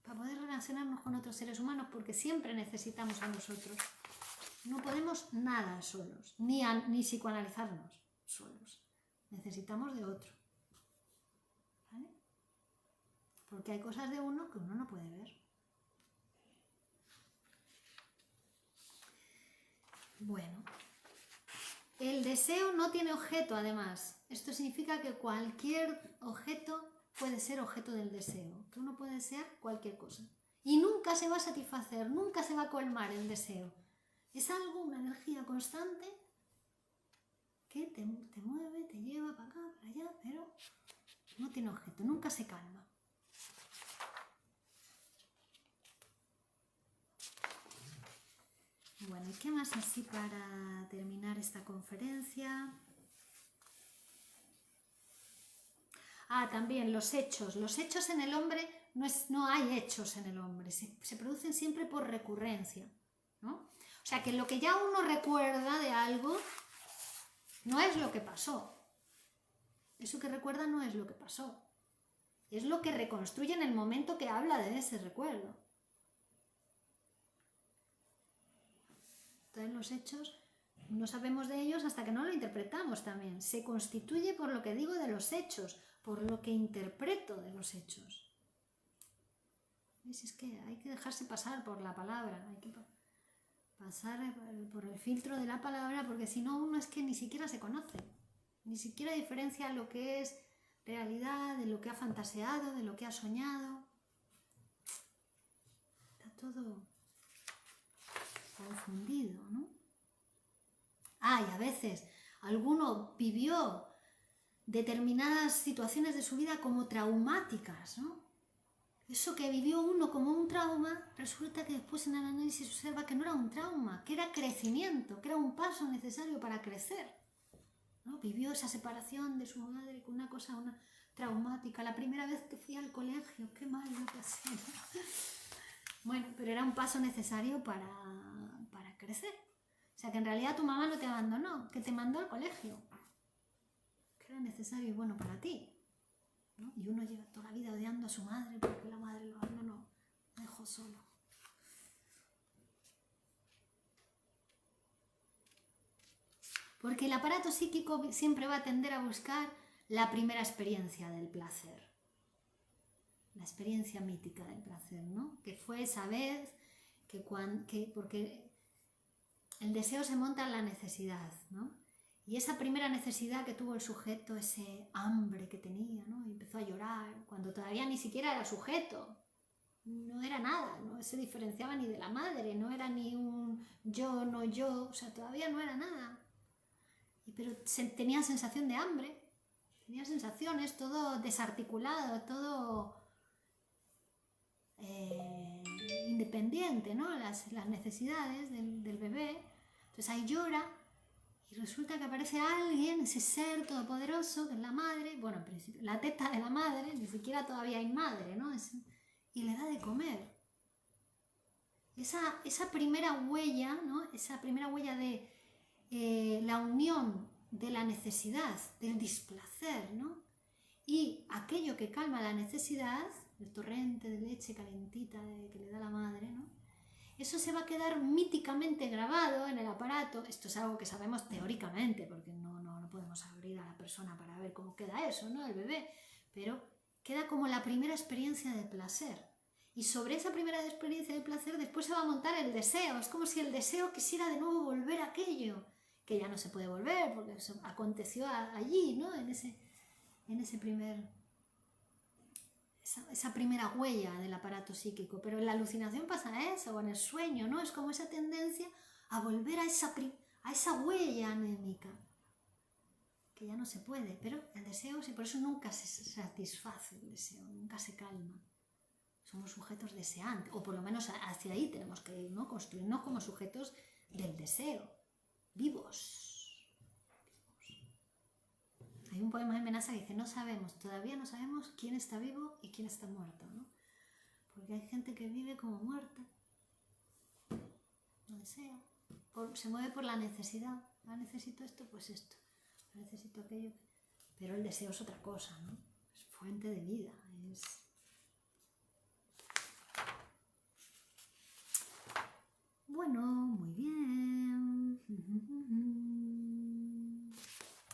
para poder relacionarnos con otros seres humanos porque siempre necesitamos a nosotros. No podemos nada solos, ni psicoanalizarnos solos. Necesitamos de otro. ¿Vale? Porque hay cosas de uno que uno no puede ver. Bueno, el deseo no tiene objeto, además. Esto significa que cualquier objeto puede ser objeto del deseo. Que uno puede desear cualquier cosa. Y nunca se va a satisfacer, nunca se va a colmar el deseo. Es algo, una energía constante que te mueve, te lleva para acá, para allá, pero no tiene objeto, nunca se calma. Bueno, ¿y qué más así para terminar esta conferencia? También los hechos. Los hechos en el hombre no hay hechos en el hombre, se producen siempre por recurrencia, ¿no? O sea que lo que ya uno recuerda de algo no es lo que pasó. Eso que recuerda no es lo que pasó. Es lo que reconstruye en el momento que habla de ese recuerdo. Entonces los hechos no sabemos de ellos hasta que no lo interpretamos también. Se constituye por lo que digo de los hechos, por lo que interpreto de los hechos. ¿Ves? Es que hay que dejarse pasar por la palabra, hay que pasar por el filtro de la palabra, porque si no uno es que ni siquiera se conoce, ni siquiera diferencia lo que es realidad, de lo que ha fantaseado, de lo que ha soñado. Está todo confundido, ¿no? Y a veces alguno vivió determinadas situaciones de su vida como traumáticas, ¿no? Eso que vivió uno como un trauma, resulta que después en el análisis se observa que no era un trauma, que era crecimiento, que era un paso necesario para crecer, ¿no? Vivió esa separación de su madre con una cosa traumática. La primera vez que fui al colegio, qué mal lo pasé, ¿no? Bueno, pero era un paso necesario para crecer. O sea que en realidad tu mamá no te abandonó, que te mandó al colegio, que era necesario y bueno para ti, ¿no? Y uno lleva toda la vida odiando a su madre porque la madre lo abandonó, lo dejó solo. Porque el aparato psíquico siempre va a tender a buscar la primera experiencia del placer, la experiencia mítica del placer, ¿no? Que fue esa vez porque el deseo se monta en la necesidad, ¿no? Y esa primera necesidad que tuvo el sujeto, ese hambre que tenía, ¿no? Y empezó a llorar cuando todavía ni siquiera era sujeto, no era nada, no se diferenciaba ni de la madre, no era ni un yo, no yo, o sea, todavía no era nada. Pero tenía sensación de hambre, tenía sensaciones, todo desarticulado, todo independiente, ¿no? Las necesidades del bebé. Entonces ahí llora y resulta que aparece alguien, ese ser todopoderoso, que es la madre, bueno, en principio, la teta de la madre, ni siquiera todavía hay madre, ¿no? Y le da de comer. Esa primera huella, ¿no? Esa primera huella de la unión de la necesidad, del displacer, ¿no? Y aquello que calma la necesidad, el torrente de leche calentita que le da la madre, ¿no? Eso se va a quedar míticamente grabado en el aparato. Esto es algo que sabemos teóricamente, porque no podemos abrir a la persona para ver cómo queda eso, ¿no? El bebé. Pero queda como la primera experiencia de placer. Y sobre esa primera experiencia de placer después se va a montar el deseo. Es como si el deseo quisiera de nuevo volver a aquello, que ya no se puede volver, porque eso aconteció allí, ¿no? En ese primer... Esa primera huella del aparato psíquico, pero en la alucinación pasa eso, o en el sueño, ¿no? Es como esa tendencia a volver a esa huella anémica, que ya no se puede, pero el deseo, sí, por eso nunca se satisface el deseo, nunca se calma. Somos sujetos deseantes, o por lo menos hacia ahí tenemos que ir, ¿no? Construirnos como sujetos del deseo, vivos. Hay un poema de Menaza que dice, todavía no sabemos quién está vivo y quién está muerto, ¿no? Porque hay gente que vive como muerta, no desea, se mueve por la necesidad. Necesito esto, pues esto, necesito aquello. Pero el deseo es otra cosa, ¿no? Es fuente de vida, Bueno, muy bien.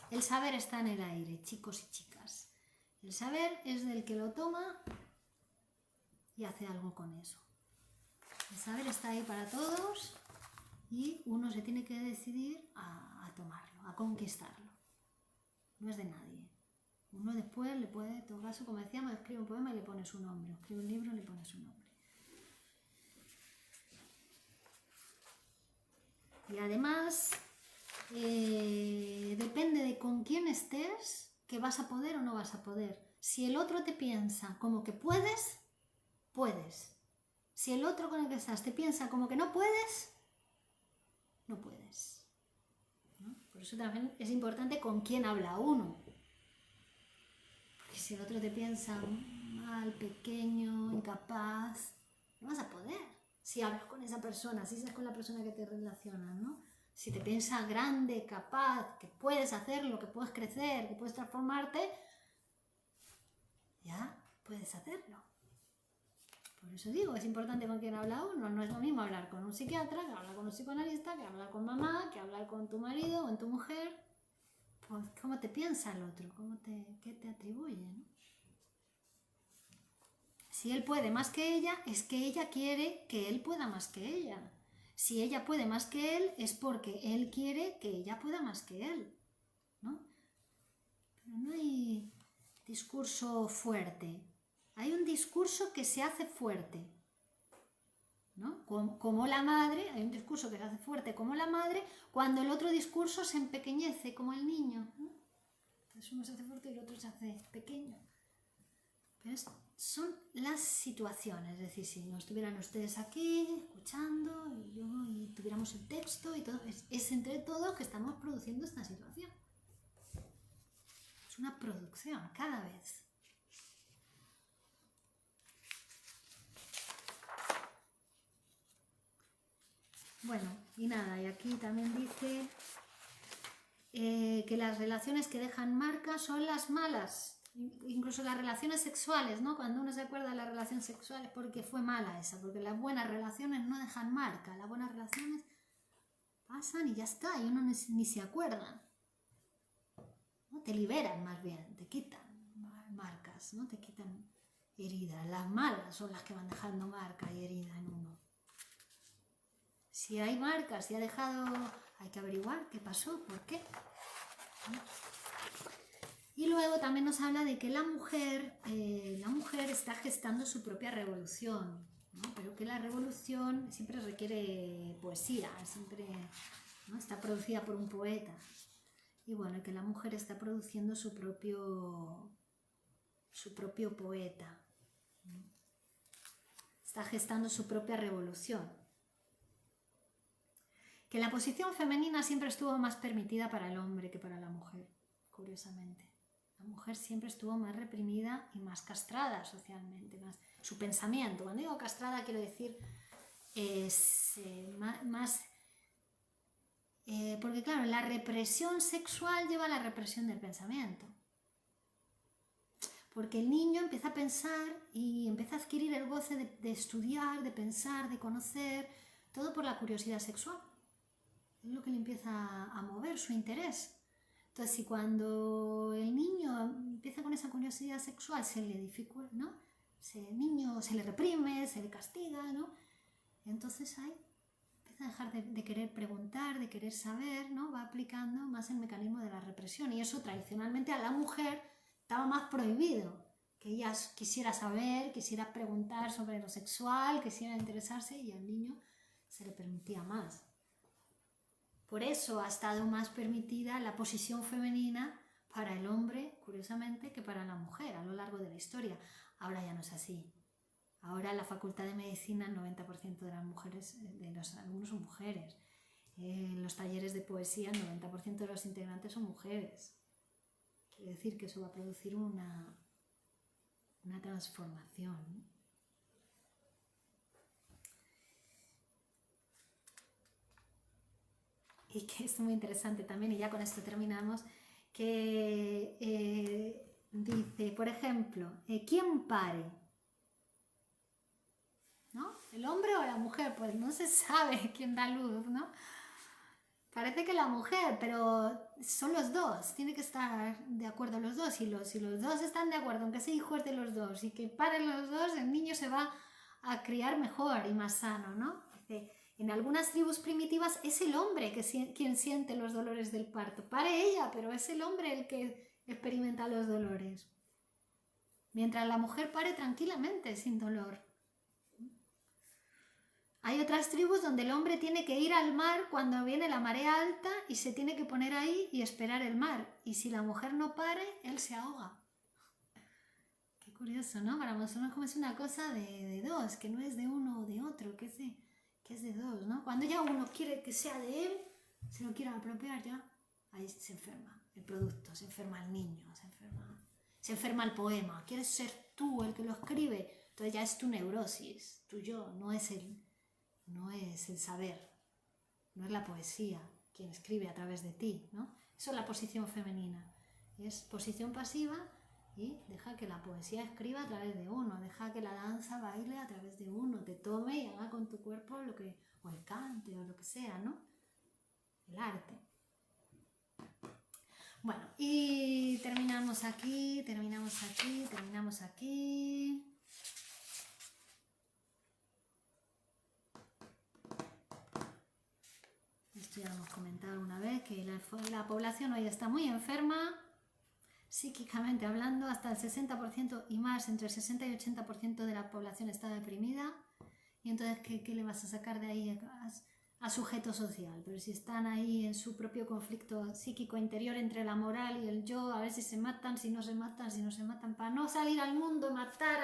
El saber está en el aire, chicos y chicas. El saber es del que lo toma y hace algo con eso. El saber está ahí para todos y uno se tiene que decidir a tomarlo, a conquistarlo. No es de nadie. Uno después le puede, en todo caso, como decíamos, escribe un poema y le pone su nombre, escribe un libro y le pone su nombre. Y además, depende de con quién estés, que vas a poder o no vas a poder. Si el otro te piensa como que puedes, puedes. Si el otro con el que estás te piensa como que no puedes, no puedes, ¿no? Por eso también es importante con quién habla uno. Porque si el otro te piensa mal, pequeño, incapaz, no vas a poder. Si hablas con esa persona, si es con la persona que te relacionas, ¿no? Si te piensas grande, capaz, que puedes hacerlo, que puedes crecer, que puedes transformarte, ya puedes hacerlo. Por eso digo, es importante con quién habla uno. No es lo mismo hablar con un psiquiatra, que hablar con un psicoanalista, que hablar con mamá, que hablar con tu marido o con tu mujer. Pues, ¿cómo te piensa el otro? ¿Qué te atribuye, ¿no? Si él puede más que ella, es que ella quiere que él pueda más que ella. Si ella puede más que él, es porque él quiere que ella pueda más que él, ¿no? Pero no hay discurso fuerte. Hay un discurso que se hace fuerte, ¿no? Como la madre, hay un discurso que se hace fuerte como la madre, cuando el otro discurso se empequeñece como el niño, ¿no? Entonces uno se hace fuerte y el otro se hace pequeño. Pero son las situaciones, es decir, si no estuvieran ustedes aquí escuchando y tuviéramos el texto y todo, es entre todos que estamos produciendo esta situación. Es una producción cada vez. Bueno, y nada, y aquí también dice que las relaciones que dejan marca son las malas. Incluso las relaciones sexuales, ¿no? Cuando uno se acuerda de las relaciones sexuales porque fue mala esa, porque las buenas relaciones no dejan marca, las buenas relaciones pasan y ya está, y uno ni se acuerda, ¿no? Te liberan más bien, te quitan marcas, ¿no? Te quitan heridas. Las malas son las que van dejando marca y herida en uno. Si hay marcas, si ha dejado, hay que averiguar qué pasó, por qué, ¿no? Y luego también nos habla de que la mujer está gestando su propia revolución, ¿no? Pero que la revolución siempre requiere poesía, siempre, ¿no? Está producida por un poeta. Y bueno, que la mujer está produciendo su propio poeta, ¿no? Está gestando su propia revolución. Que la posición femenina siempre estuvo más permitida para el hombre que para la mujer, curiosamente. La mujer siempre estuvo más reprimida y más castrada socialmente, su pensamiento. Cuando digo castrada quiero decir porque claro, la represión sexual lleva a la represión del pensamiento. Porque el niño empieza a pensar y empieza a adquirir el goce de estudiar, de pensar, de conocer, todo por la curiosidad sexual. Es lo que le empieza a mover su interés. Entonces, si cuando el niño empieza con esa curiosidad sexual se le dificulta, ¿no? Ese niño se le reprime, se le castiga, ¿no? Entonces ahí empieza a dejar de querer preguntar, de querer saber, ¿no? Va aplicando más el mecanismo de la represión. Y eso tradicionalmente a la mujer estaba más prohibido. Que ella quisiera saber, quisiera preguntar sobre lo sexual, quisiera interesarse, y al niño se le permitía más. Por eso ha estado más permitida la posición femenina para el hombre, curiosamente, que para la mujer a lo largo de la historia. Ahora ya no es así. Ahora en la Facultad de Medicina el 90% de las mujeres, de los alumnos son mujeres. En los talleres de poesía el 90% de los integrantes son mujeres. Quiere decir que eso va a producir una transformación. Y que es muy interesante también, y ya con esto terminamos, que dice, por ejemplo, ¿quién pare? ¿No? ¿El hombre o la mujer? Pues no se sabe quién da luz, ¿no? Parece que la mujer, pero son los dos, tiene que estar de acuerdo los dos, y si los dos están de acuerdo, aunque sea hijos de los dos, y que paren los dos, el niño se va a criar mejor y más sano, ¿no? Dice, en algunas tribus primitivas es el hombre quien siente los dolores del parto. Pare ella, pero es el hombre el que experimenta los dolores. Mientras la mujer pare tranquilamente, sin dolor. Hay otras tribus donde el hombre tiene que ir al mar cuando viene la marea alta y se tiene que poner ahí y esperar el mar. Y si la mujer no pare, él se ahoga. Qué curioso, ¿no? Para nosotros como es una cosa de dos, que no es de uno o de otro, que es de dos, ¿no? Cuando ya uno quiere que sea de él, se lo quiere apropiar ya, ahí se enferma el producto, se enferma el niño, se enferma el poema, quiere ser tú el que lo escribe, entonces ya es tu neurosis, tu yo, no es el saber, no es la poesía quien escribe a través de ti, ¿no? Eso es la posición femenina, es posición pasiva y deja que la poesía escriba a través de uno, deja que la danza baile a través de uno, te tome y haga con tu cuerpo lo que, o el cante o lo que sea, ¿no? El arte. Bueno, y terminamos aquí. Esto ya lo hemos comentado una vez, que la población hoy está muy enferma, psíquicamente hablando, hasta el 60% y más, entre el 60 y 80% de la población está deprimida. Y entonces, ¿qué le vas a sacar de ahí a sujeto social? Pero si están ahí en su propio conflicto psíquico interior entre la moral y el yo, a ver si se matan, si no se matan, para no salir al mundo y matar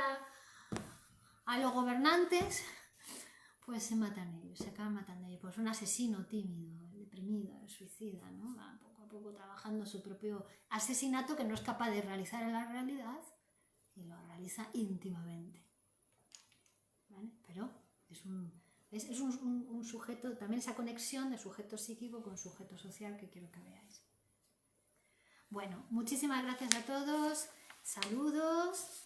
a los gobernantes, pues se matan ellos, se acaban matando ellos. Pues un asesino tímido, deprimido, suicida, ¿no? Va poco a poco trabajando su propio asesinato que no es capaz de realizar en la realidad y lo realiza íntimamente, ¿vale? Pero es un sujeto, también esa conexión de sujeto psíquico con sujeto social que quiero que veáis. Bueno, muchísimas gracias a todos, saludos.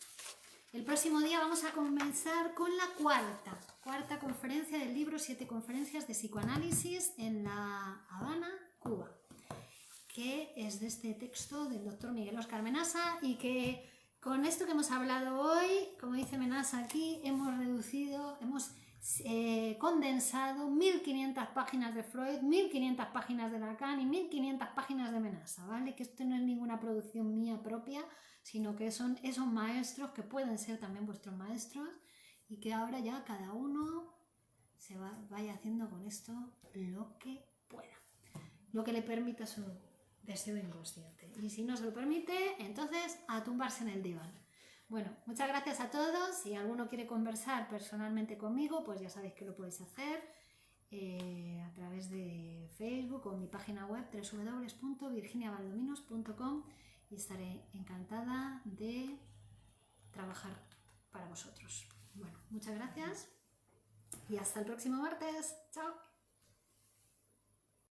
El próximo día vamos a comenzar con la cuarta conferencia del libro 7 conferencias de psicoanálisis en La Habana, Cuba, que es de este texto del doctor Miguel Óscar Menasa y que con esto que hemos hablado hoy, como dice Menasa aquí, hemos condensado 1500 páginas de Freud, 1500 páginas de Lacan y 1500 páginas de Menasa, ¿vale? Que esto no es ninguna producción mía propia, sino que son esos maestros que pueden ser también vuestros maestros y que ahora ya cada uno se vaya haciendo con esto lo que pueda, lo que le permita su deseo inconsciente. Y si no se lo permite, entonces a tumbarse en el diván. Bueno, muchas gracias a todos. Si alguno quiere conversar personalmente conmigo, pues ya sabéis que lo podéis hacer a través de Facebook o mi página web www.virginiavaldominos.com y estaré encantada de trabajar para vosotros. Bueno, muchas gracias y hasta el próximo martes. ¡Chao!